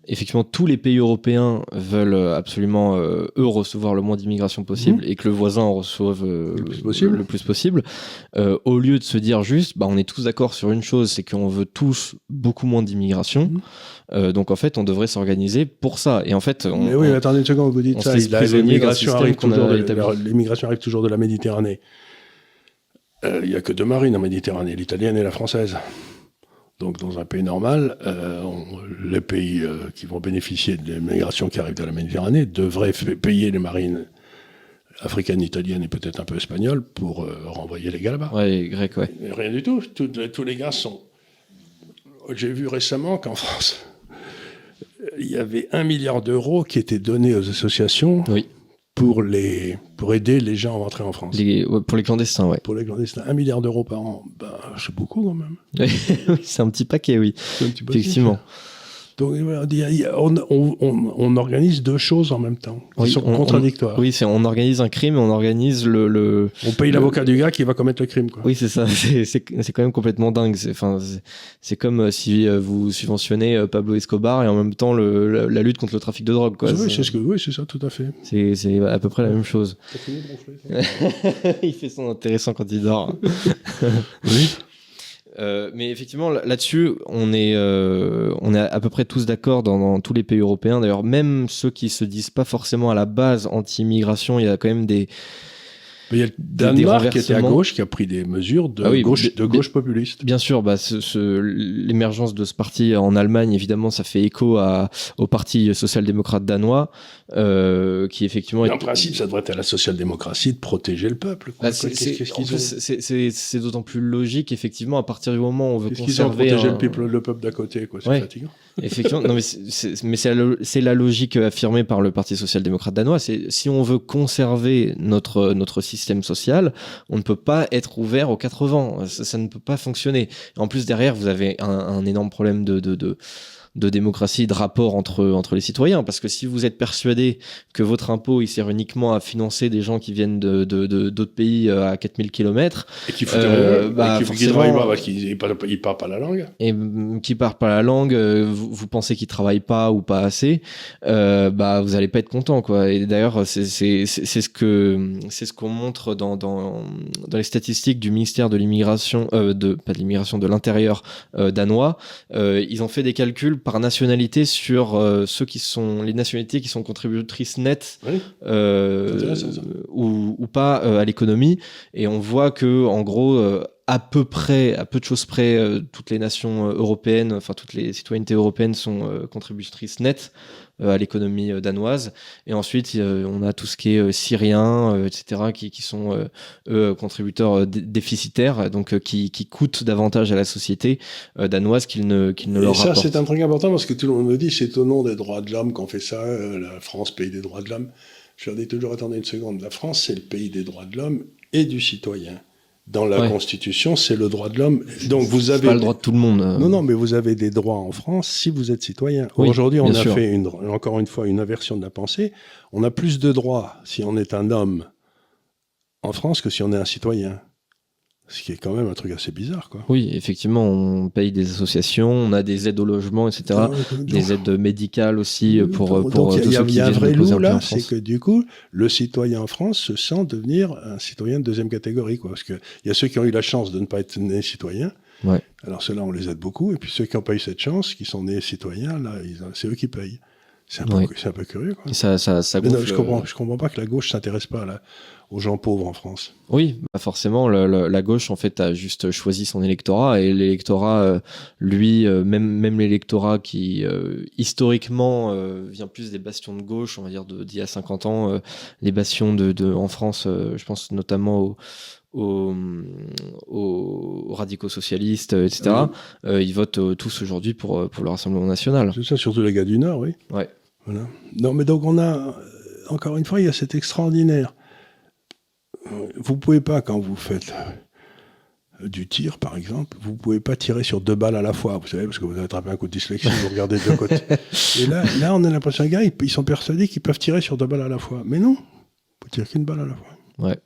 effectivement, tous les pays européens veulent absolument, eux, recevoir le moins d'immigration possible et que le voisin en reçoive le plus possible. Au lieu de se dire juste, on est tous d'accord sur une chose, c'est qu'on veut tous beaucoup moins d'immigration. Donc, en fait, on devrait s'organiser pour ça. Et en fait, mais oui, attendez une seconde, vous dites ça. L'immigration arrive toujours de la Méditerranée. Il n'y a que deux marines en Méditerranée, l'italienne et la française. Donc, dans un pays normal, les pays qui vont bénéficier de l'immigration qui arrive de la Méditerranée devraient payer les marines africaines, italiennes et peut-être un peu espagnoles pour renvoyer les gars là-bas. Ouais, les Grecs, ouais. Mais rien du tout. Tous les gars sont... J'ai vu récemment qu'en France, il y avait 1 milliard d'euros qui étaient donnés aux associations pour aider les gens à rentrer en France. Pour les clandestins, ouais. Pour les clandestins, 1 milliard d'euros par an, c'est beaucoup quand même. Oui, c'est un petit paquet, oui. C'est un petit paquet, effectivement. Donc, on organise deux choses en même temps, qui sont contradictoires. On organise un crime et on organise On paye l'avocat du gars qui va commettre le crime, quoi. Oui, c'est ça. C'est quand même complètement dingue. C'est comme si vous subventionnez Pablo Escobar et en même temps la lutte contre le trafic de drogue, quoi. Oui, c'est ça, tout à fait. C'est à peu près la même chose. T'as fini de ronfler, Il fait son intéressant quand il dort. Oui. Mais effectivement, là-dessus, on est à peu près tous d'accord dans tous les pays européens. D'ailleurs, même ceux qui se disent pas forcément à la base anti-immigration, il y a quand même des... Mais il y a le Danemark qui était à gauche, qui a pris des mesures de gauche populiste. Bien sûr, l'émergence de ce parti en Allemagne, évidemment, ça fait écho au parti social-démocrate danois, qui effectivement... Mais en principe, ça devrait être à la social-démocratie de protéger le peuple. C'est d'autant plus logique, effectivement, à partir du moment où on veut conserver... Protéger le peuple d'à côté, quoi. C'est fatigant. Effectivement, non, mais c'est la logique affirmée par le Parti social-démocrate danois. C'est si on veut conserver notre système social, on ne peut pas être ouvert aux quatre vents. Ça ne peut pas fonctionner. En plus, derrière, vous avez un énorme problème de démocratie, de rapport entre les citoyens, parce que si vous êtes persuadé que votre impôt il sert uniquement à financer des gens qui viennent d'autres pays à 4000 km et qui travaillent pas parce qu'ils parlent pas la langue et qui parlent pas la langue, vous pensez qu'ils travaillent pas ou pas assez, vous allez pas être content, quoi. Et d'ailleurs c'est ce qu'on montre dans les statistiques du ministère de l'immigration de l'intérieur danois. Ils ont fait des calculs par nationalité sur les nationalités qui sont contributrices nettes ou pas à l'économie, et on voit que en gros à peu de choses près, toutes les nations européennes, enfin toutes les citoyennetés européennes sont contributrices nettes à l'économie danoise. Et ensuite, on a tout ce qui est syrien, etc., qui sont eux contributeurs déficitaires, donc qui coûtent davantage à la société danoise qu'ils ne leur rapportent. Et ça, c'est un truc important parce que tout le monde me dit c'est au nom des droits de l'homme qu'on fait ça, la France, pays des droits de l'homme. Je leur dis toujours, attendez une seconde, la France, c'est le pays des droits de l'homme et du citoyen. Dans la Constitution, c'est le droit de l'homme. Donc vous avez pas le droit de tout le monde. Non, mais vous avez des droits en France si vous êtes citoyen. Oui, aujourd'hui, on a fait encore une fois une inversion de la pensée. On a plus de droits si on est un homme en France que si on est un citoyen. Ce qui est quand même un truc assez bizarre, quoi. Oui, effectivement, on paye des associations, on a des aides au logement, etc. Des aides médicales aussi pour donc il y a un vrai loup là, c'est que du coup, le citoyen en France se sent devenir un citoyen de deuxième catégorie, quoi. Parce que il y a ceux qui ont eu la chance de ne pas être nés citoyens. Ouais. Alors ceux-là, on les aide beaucoup. Et puis ceux qui n'ont pas eu cette chance, qui sont nés citoyens, là, c'est eux qui payent. C'est un peu curieux, quoi. Ça gonfle, je comprends pas que la gauche s'intéresse pas aux gens pauvres en France. Oui, forcément, la gauche, en fait, a juste choisi son électorat, et l'électorat, lui, même l'électorat qui, historiquement, vient plus des bastions de gauche, on va dire d'il y a 50 ans, les bastions en France, je pense notamment aux radicaux socialistes, etc. Ils votent tous aujourd'hui pour le Rassemblement national. C'est ça, surtout les gars du Nord, oui. Ouais. Voilà. Non, mais donc on a, encore une fois, il y a cet extraordinaire. Vous pouvez pas, quand vous faites du tir, par exemple, vous pouvez pas tirer sur 2 balles à la fois, vous savez, parce que vous avez attrapé un coup de dyslexie, vous regardez de côté. Et là, on a l'impression, les gars, ils sont persuadés qu'ils peuvent tirer sur 2 balles à la fois. Mais non, faut tirer qu'une balle à la fois. Ouais.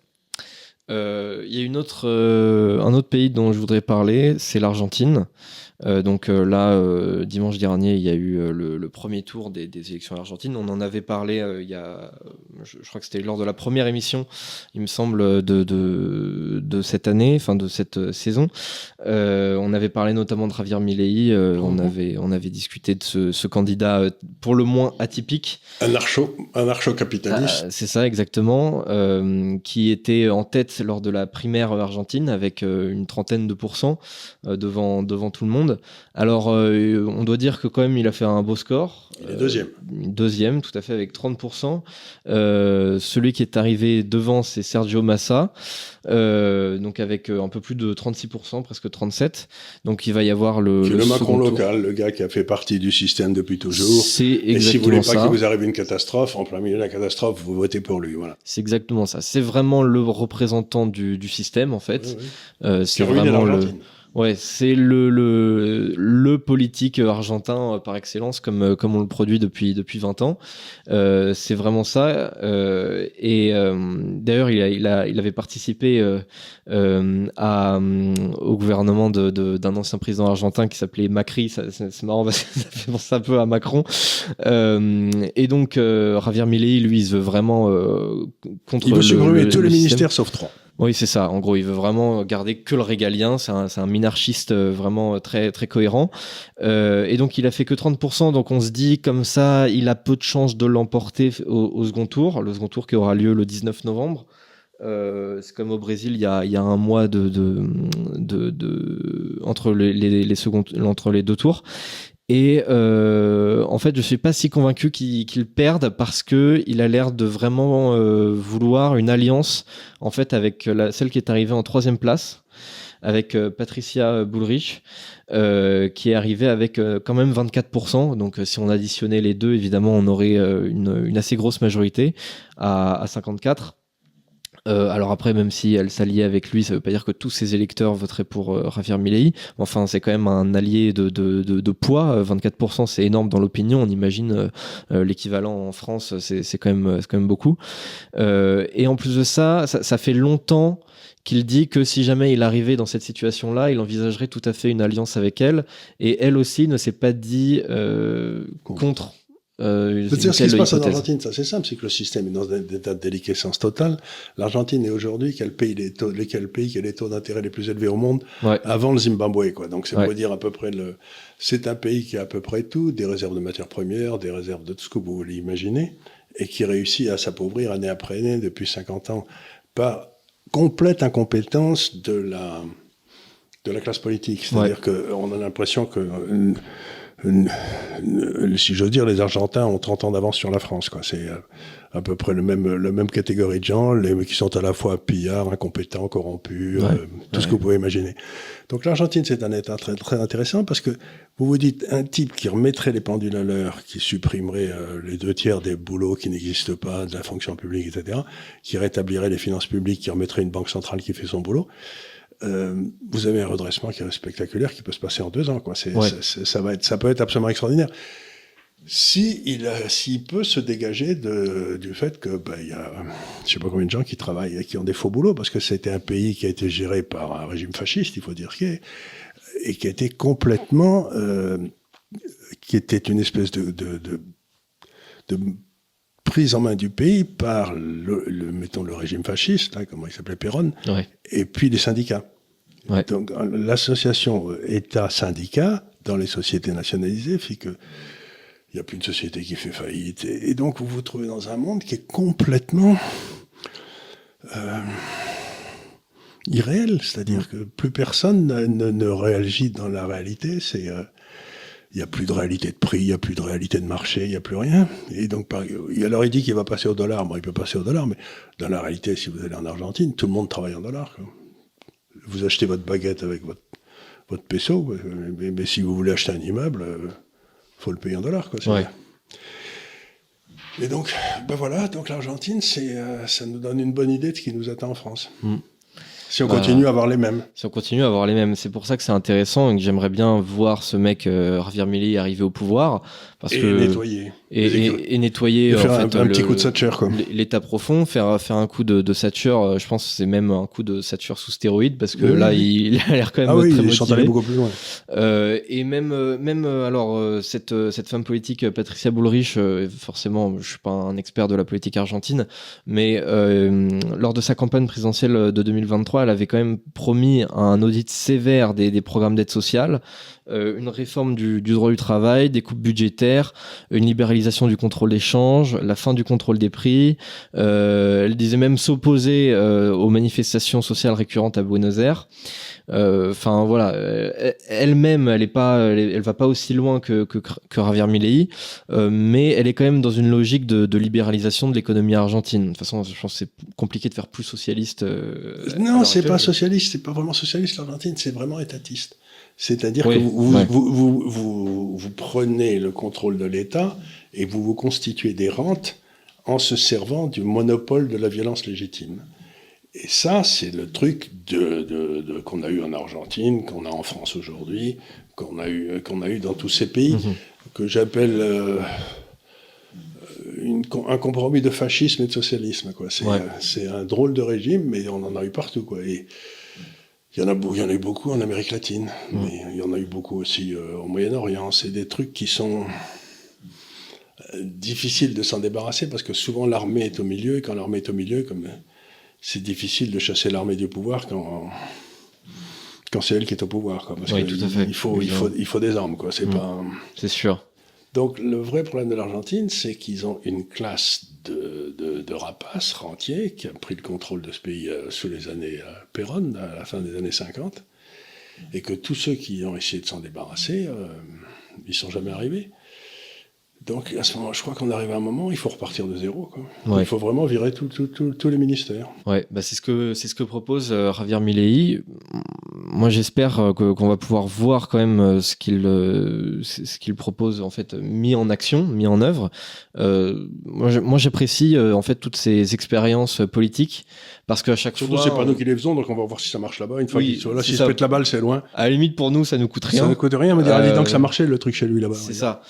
Il y a un autre pays dont je voudrais parler, c'est l'Argentine. Dimanche dernier, il y a eu le premier tour des élections argentines. On en avait parlé je crois que c'était lors de la première émission, il me semble, de cette année, enfin de cette saison. On avait parlé notamment de Javier Milei. On avait discuté de ce candidat pour le moins atypique. Anarcho-capitaliste. C'est ça, exactement. Qui était en tête lors de la primaire argentine avec une trentaine de % devant tout le monde. Alors, on doit dire que quand même, il a fait un beau score. Il est deuxième. Deuxième, tout à fait, avec 30%. Celui qui est arrivé devant, c'est Sergio Massa, donc avec un peu plus de 36%, presque 37%. Donc, il va y avoir le Macron local, le gars qui a fait partie du système depuis toujours. C'est exactement ça. Et si vous voulez pas qu'il vous arrive une catastrophe, en plein milieu de la catastrophe, vous votez pour lui. Voilà. C'est exactement ça. C'est vraiment le représentant du système, en fait. Oui. C'est vraiment Ouais, c'est le politique argentin par excellence, comme on le produit depuis 20 ans. C'est vraiment ça. D'ailleurs, il avait participé au gouvernement d'un ancien président argentin qui s'appelait Macri. C'est marrant parce que ça fait penser un peu à Macron. Et donc, Javier Milei, lui, il se veut vraiment contre il veut supprimer tous les système. ministères sauf 3. Oui, c'est ça. En gros, il veut vraiment garder que le régalien. C'est un minarchiste vraiment très, très cohérent. Et donc, il a fait que 30%. Donc, on se dit, comme ça, il a peu de chances de l'emporter au second tour. Le second tour qui aura lieu le 19 novembre. C'est comme au Brésil, il y a un mois entre les deux tours. Et en fait, je suis pas si convaincu qu'il perde parce que il a l'air de vraiment vouloir une alliance en fait avec celle qui est arrivée en 3e place, avec Patricia Bullrich, qui est arrivée avec quand même 24%. Donc si on additionnait les deux, évidemment, on aurait une assez grosse majorité à 54%. Alors après, même si elle s'alliait avec lui, ça veut pas dire que tous ses électeurs voteraient pour Javier Milei. Enfin, c'est quand même un allié de poids. 24%, c'est énorme dans l'opinion. On imagine l'équivalent en France, c'est quand même beaucoup. Et en plus de ça fait longtemps qu'il dit que si jamais il arrivait dans cette situation-là, il envisagerait tout à fait une alliance avec elle. Et elle aussi ne s'est pas dit contre. C'est-à-dire ce qui se passe en Argentine, ça c'est simple, c'est que le système est dans un état de déliquescence totale. L'Argentine est aujourd'hui quel pays qui a les taux d'intérêt les plus élevés au monde, avant le Zimbabwe, quoi. Donc c'est pour dire à peu près c'est un pays qui a à peu près tout, des réserves de matières premières, des réserves de tout ce que vous voulez imaginer, et qui réussit à s'appauvrir année après année depuis 50 ans par complète incompétence de la classe politique. C'est-à-dire qu'on a l'impression que si j'ose dire, les Argentins ont 30 ans d'avance sur la France, quoi. C'est à peu près la même catégorie de gens, qui sont à la fois pillards, incompétents, corrompus, tout ce que vous pouvez imaginer. Donc l'Argentine, c'est un État très, très intéressant parce que vous vous dites, un type qui remettrait les pendules à l'heure, qui supprimerait les 2/3 des boulots qui n'existent pas, de la fonction publique, etc., qui rétablirait les finances publiques, qui remettrait une banque centrale qui fait son boulot, vous avez un redressement qui est spectaculaire, qui peut se passer en 2 ans, quoi. Ça peut être absolument extraordinaire. S'il peut se dégager du fait que, il y a, je sais pas combien de gens qui travaillent et qui ont des faux boulots, parce que c'était un pays qui a été géré par un régime fasciste, il faut dire qu'il est, et qui a été complètement, qui était une espèce de prise en main du pays par mettons le régime fasciste, là, comment il s'appelait, Perón, et puis les syndicats. Donc l'association État-syndicat dans les sociétés nationalisées fait que il n'y a plus une société qui fait faillite. Et donc vous vous trouvez dans un monde qui est complètement irréel, c'est-à-dire que plus personne ne réagit dans la réalité. Il n'y a plus de réalité de prix, il n'y a plus de réalité de marché, il n'y a plus rien. Et donc, alors il dit qu'il va passer au dollar. Bon, il peut passer au dollar, mais dans la réalité, si vous allez en Argentine, tout le monde travaille en dollars, quoi. Vous achetez votre baguette avec votre peso, mais si vous voulez acheter un immeuble, faut le payer en dollars, quoi. Et donc, voilà, donc l'Argentine, ça nous donne une bonne idée de ce qui nous attend en France. Si on continue à avoir les mêmes. Si on continue à avoir les mêmes. C'est pour ça que c'est intéressant et que j'aimerais bien voir ce mec, Javier Milei, arriver au pouvoir. Nettoyer. Et nettoyer et faire en fait, un petit coup de Thatcher, quoi. L'état profond, faire un coup de Thatcher. Je pense que c'est même un coup de Thatcher sous stéroïdes parce que là, il a l'air quand même très motivé. Il chante aller beaucoup plus loin. Et même alors, cette femme politique, Patricia Bullrich, forcément, je suis pas un expert de la politique argentine, mais lors de sa campagne présidentielle de 2023, elle avait quand même promis un audit sévère des programmes d'aide sociale, une réforme du droit du travail, des coupes budgétaires, une libéralisation du contrôle des changes, la fin du contrôle des prix. Elle disait même s'opposer aux manifestations sociales récurrentes à Buenos Aires. Enfin voilà, elle-même, elle va pas aussi loin que Javier Milei, mais elle est quand même dans une logique de libéralisation de l'économie argentine. De toute façon, je pense que c'est compliqué de faire plus socialiste. Non, c'est pas socialiste, c'est pas vraiment socialiste l'Argentine, c'est vraiment étatiste. C'est-à-dire que vous prenez le contrôle de l'État et vous constituez des rentes en se servant du monopole de la violence légitime. Et ça, c'est le truc qu'on a eu en Argentine, qu'on a en France aujourd'hui, qu'on a eu dans tous ces pays, que j'appelle un compromis de fascisme et de socialisme, quoi. C'est un drôle de régime, mais on en a eu partout, quoi. Et il y en a eu beaucoup en Amérique latine, mais il y en a eu beaucoup aussi au Moyen-Orient. C'est des trucs qui sont difficiles de s'en débarrasser, parce que souvent l'armée est au milieu, et quand l'armée est au milieu, c'est difficile de chasser l'armée du pouvoir quand c'est elle qui est au pouvoir, quoi. Parce tout à fait. Il faut des armes, quoi. C'est sûr. Donc le vrai problème de l'Argentine, c'est qu'ils ont une classe de rapaces rentiers qui a pris le contrôle de ce pays sous les années Perón, à la fin des années 50, et que tous ceux qui ont essayé de s'en débarrasser, ils sont jamais arrivés. Donc à ce moment, je crois qu'on arrive à un moment, il faut repartir de zéro, quoi. Ouais. Il faut vraiment virer tous les ministères. Ouais, bah c'est ce que propose Javier Milei. Moi, j'espère qu'on va pouvoir voir quand même ce qu'il propose en fait mis en action, mis en œuvre. Moi, j'apprécie en fait toutes ces expériences politiques parce qu'à chaque Surtout, fois, c'est pas nous qui les faisons, donc on va voir si ça marche là-bas. Une fois Oui, qu'ils sont là, c'est s'ils ça. se pètent la balle, c'est loin. À la limite, pour nous, ça nous coûte rien. Ça ne coûte rien, mais dis donc ça marchait le truc chez lui là-bas. C'est ça.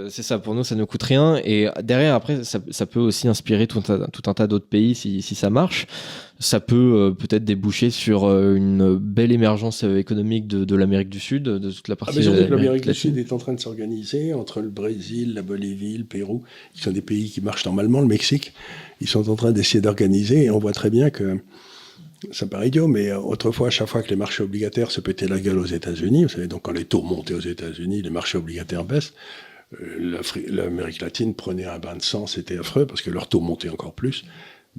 C'est ça, pour nous ça ne coûte rien, et derrière après ça peut aussi inspirer tout un tas d'autres pays si ça marche. Ça peut peut-être déboucher sur une belle émergence économique de l'Amérique du Sud, de toute la partie. Mais surtout que l'Amérique du Sud est en train de s'organiser entre le Brésil, la Bolivie, le Pérou, qui sont des pays qui marchent normalement, le Mexique. Ils sont en train d'essayer d'organiser, et on voit très bien que ça paraît idiot, mais autrefois, à chaque fois que les marchés obligataires se pétaient la gueule aux États-Unis, vous savez, donc quand les taux montaient aux États-Unis, les marchés obligataires baissent, l'Amérique latine prenait un bain de sang, c'était affreux, parce que leurs taux montaient encore plus.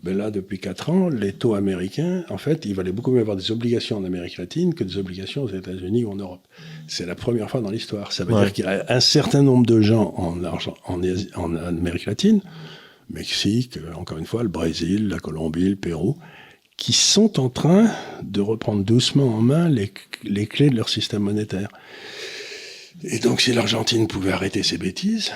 Ben là, depuis 4 ans, les taux américains, en fait, il valait beaucoup mieux avoir des obligations en Amérique latine que des obligations aux États-Unis ou en Europe. C'est la première fois dans l'histoire. Ça veut dire qu'il y a un certain nombre de gens en Amérique latine, Mexique, encore une fois, le Brésil, la Colombie, le Pérou, qui sont en train de reprendre doucement en main les clés de leur système monétaire. Et donc, si l'Argentine pouvait arrêter ses bêtises,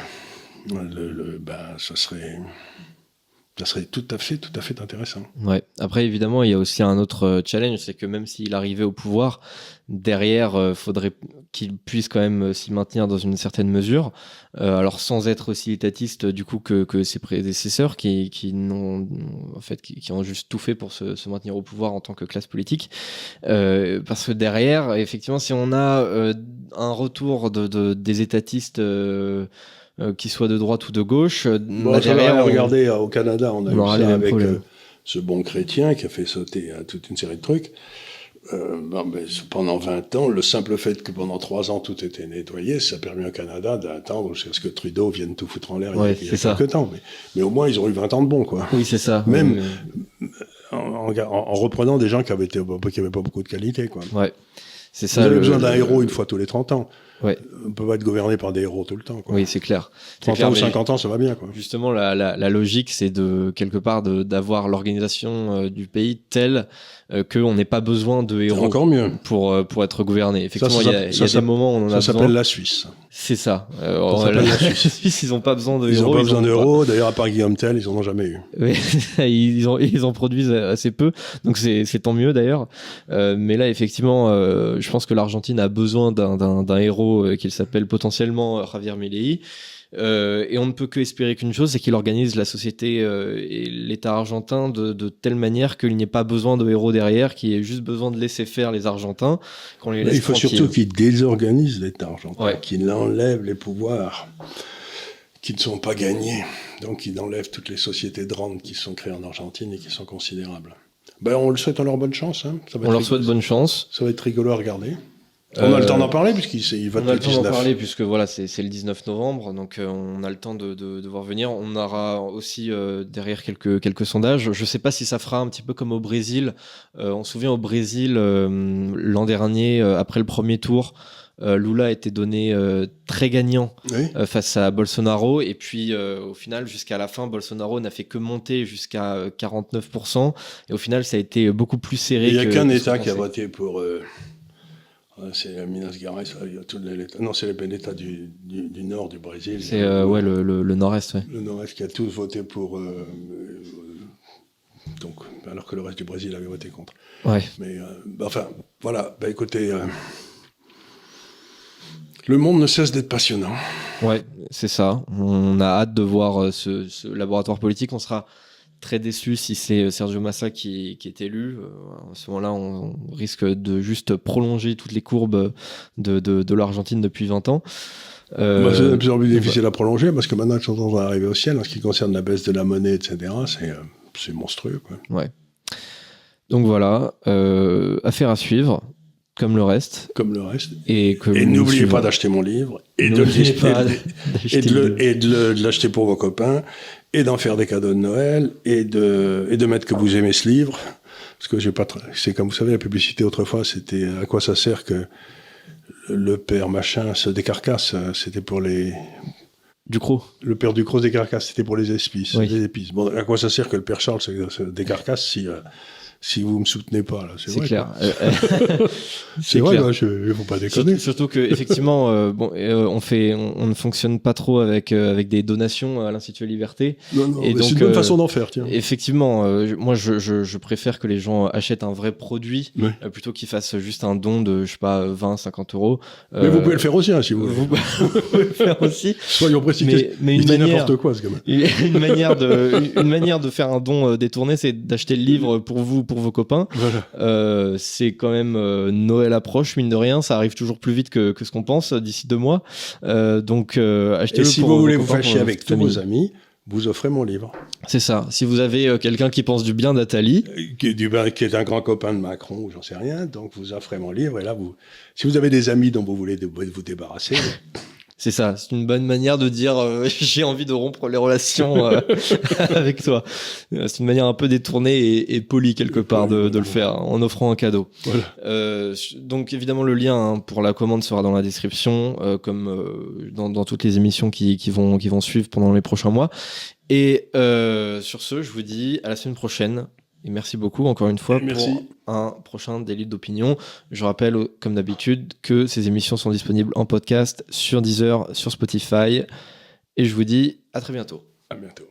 ça serait tout à fait intéressant. Ouais. Après, évidemment, il y a aussi un autre challenge, c'est que même s'il arrivait au pouvoir, derrière, faudrait qu'il puisse quand même s'y maintenir dans une certaine mesure. Alors, sans être aussi étatiste du coup que ses prédécesseurs, qui ont juste tout fait pour se maintenir au pouvoir en tant que classe politique. Parce que derrière, effectivement, si on a un retour des étatistes. Qui soit de droite ou de gauche. Regardez, au Canada, on a eu ça avec ce bon chrétien qui a fait sauter toute une série de trucs. Mais pendant 20 ans, le simple fait que pendant 3 ans tout était nettoyé, ça a permis au Canada d'attendre jusqu'à ce que Trudeau vienne tout foutre en l'air il y a quelques temps. Mais au moins, ils ont eu 20 ans de bon, quoi. Oui, c'est ça. Même en reprenant des gens qui avaient pas beaucoup de qualité, quoi. Ouais. C'est ça. Vous avez besoin d'un héros une fois tous les 30 ans. Ouais. On peut pas être gouverné par des héros tout le temps, quoi. Oui, c'est clair. 30 ans ou 50 ans, ça va bien, quoi. Justement, la logique, c'est quelque part d'avoir l'organisation du pays telle qu'on n'ait pas besoin de héros encore mieux. Pour être gouverné. Effectivement, il y a des moments où on en a besoin. Ça s'appelle la Suisse. C'est ça. La Suisse, ils n'ont pas besoin de héros. Ils n'ont pas besoin d'héros. D'ailleurs, à part Guillaume Tell, ils en ont jamais eu. Oui, ils en produisent assez peu. Donc c'est tant mieux d'ailleurs. Mais là, effectivement, je pense que l'Argentine a besoin d'un héros qu'il s'appelle potentiellement Javier Milei. Et on ne peut que espérer qu'une chose, c'est qu'il organise la société et l'État argentin de telle manière qu'il n'y ait pas besoin de héros derrière, qu'il y ait juste besoin de laisser faire les Argentins, qu'on les laisse il faut tranquilles. surtout qu'il désorganise l'État argentin, qu'il enlève les pouvoirs qui ne sont pas gagnés. Donc il enlève toutes les sociétés de rente qui sont créées en Argentine et qui sont considérables. On le souhaite leur bonne chance. Hein. On leur souhaite bonne chance. Ça va être rigolo à regarder. On a le temps d'en parler puisqu'il va on a le le temps 19. d'en parler puisque voilà, c'est le 19 novembre, donc on a le temps de voir venir. On aura aussi derrière quelques sondages. Je sais pas si ça fera un petit peu comme au Brésil. On se souvient au Brésil l'an dernier, après le premier tour, Lula a été donné très gagnant face à Bolsonaro, et puis au final jusqu'à la fin Bolsonaro n'a fait que monter jusqu'à 49%, et au final ça a été beaucoup plus serré. Il n'y a qu'un État qui a voté pour... c'est Minas Gerais, non, c'est l'État du nord du Brésil. C'est le nord-est, ouais. Le nord-est qui a tous voté pour Donc, alors que le reste du Brésil avait voté contre. Ouais. Mais enfin, voilà. Écoutez, le monde ne cesse d'être passionnant. Ouais, c'est ça. On a hâte de voir ce laboratoire politique. On sera très déçus si c'est Sergio Massa qui est élu. À ce moment-là, on risque de juste prolonger toutes les courbes de l'Argentine depuis 20 ans. C'est de plus en plus difficile à prolonger parce que maintenant que sont en train d'arriver au ciel, en ce qui concerne la baisse de la monnaie, etc., c'est monstrueux, quoi. Ouais. Donc voilà, affaire à suivre, comme le reste. Comme le reste. Et n'oubliez pas d'acheter mon livre et de l'acheter pour vos copains et d'en faire des cadeaux de Noël et de mettre que vous aimez ce livre. Parce que c'est comme vous savez, la publicité autrefois, c'était à quoi ça sert que le père machin se décarcasse, c'était pour les... Ducrot. Le père Ducrot se décarcasse, c'était pour les épices. Oui. Les épices. Bon, à quoi ça sert que le père Charles se décarcasse si vous me soutenez pas, là, c'est vrai, clair. C'est vrai, il ne faut pas déconner. Surtout que effectivement, on ne fonctionne pas trop avec des donations à l'Institut Liberté. Non, et donc, c'est une bonne façon d'en faire, tiens. Effectivement, moi je préfère que les gens achètent un vrai produit plutôt qu'ils fassent juste un don de, je sais pas, 20, 50 euros. Mais vous pouvez le faire aussi, hein, si vous voulez. Vous pouvez le faire aussi. Soyons précis. Mais une manière, n'importe quoi, ce gamin. Une manière de faire un don détourné, c'est d'acheter le livre pour vous, pour vos copains. Voilà. C'est quand même Noël approche, mine de rien, ça arrive toujours plus vite que ce qu'on pense d'ici 2 mois. Donc achetez-le. Et si vous voulez vous fâcher avec tous vos amis, vous offrez mon livre. C'est ça. Si vous avez quelqu'un qui pense du bien d'Atali, qui est un grand copain de Macron ou j'en sais rien, donc vous offrez mon livre et là si vous avez des amis dont vous voulez vous débarrasser. C'est ça, c'est une bonne manière de dire j'ai envie de rompre les relations avec toi. C'est une manière un peu détournée et polie quelque part de le faire en offrant un cadeau. Voilà. Donc évidemment le lien pour la commande sera dans la description, comme dans toutes les émissions qui vont suivre pendant les prochains mois. Et sur ce, je vous dis à la semaine prochaine. Et merci beaucoup encore une fois pour un prochain délit d'opinion. Je rappelle, comme d'habitude, que ces émissions sont disponibles en podcast sur Deezer, sur Spotify. Et je vous dis à très bientôt. À bientôt.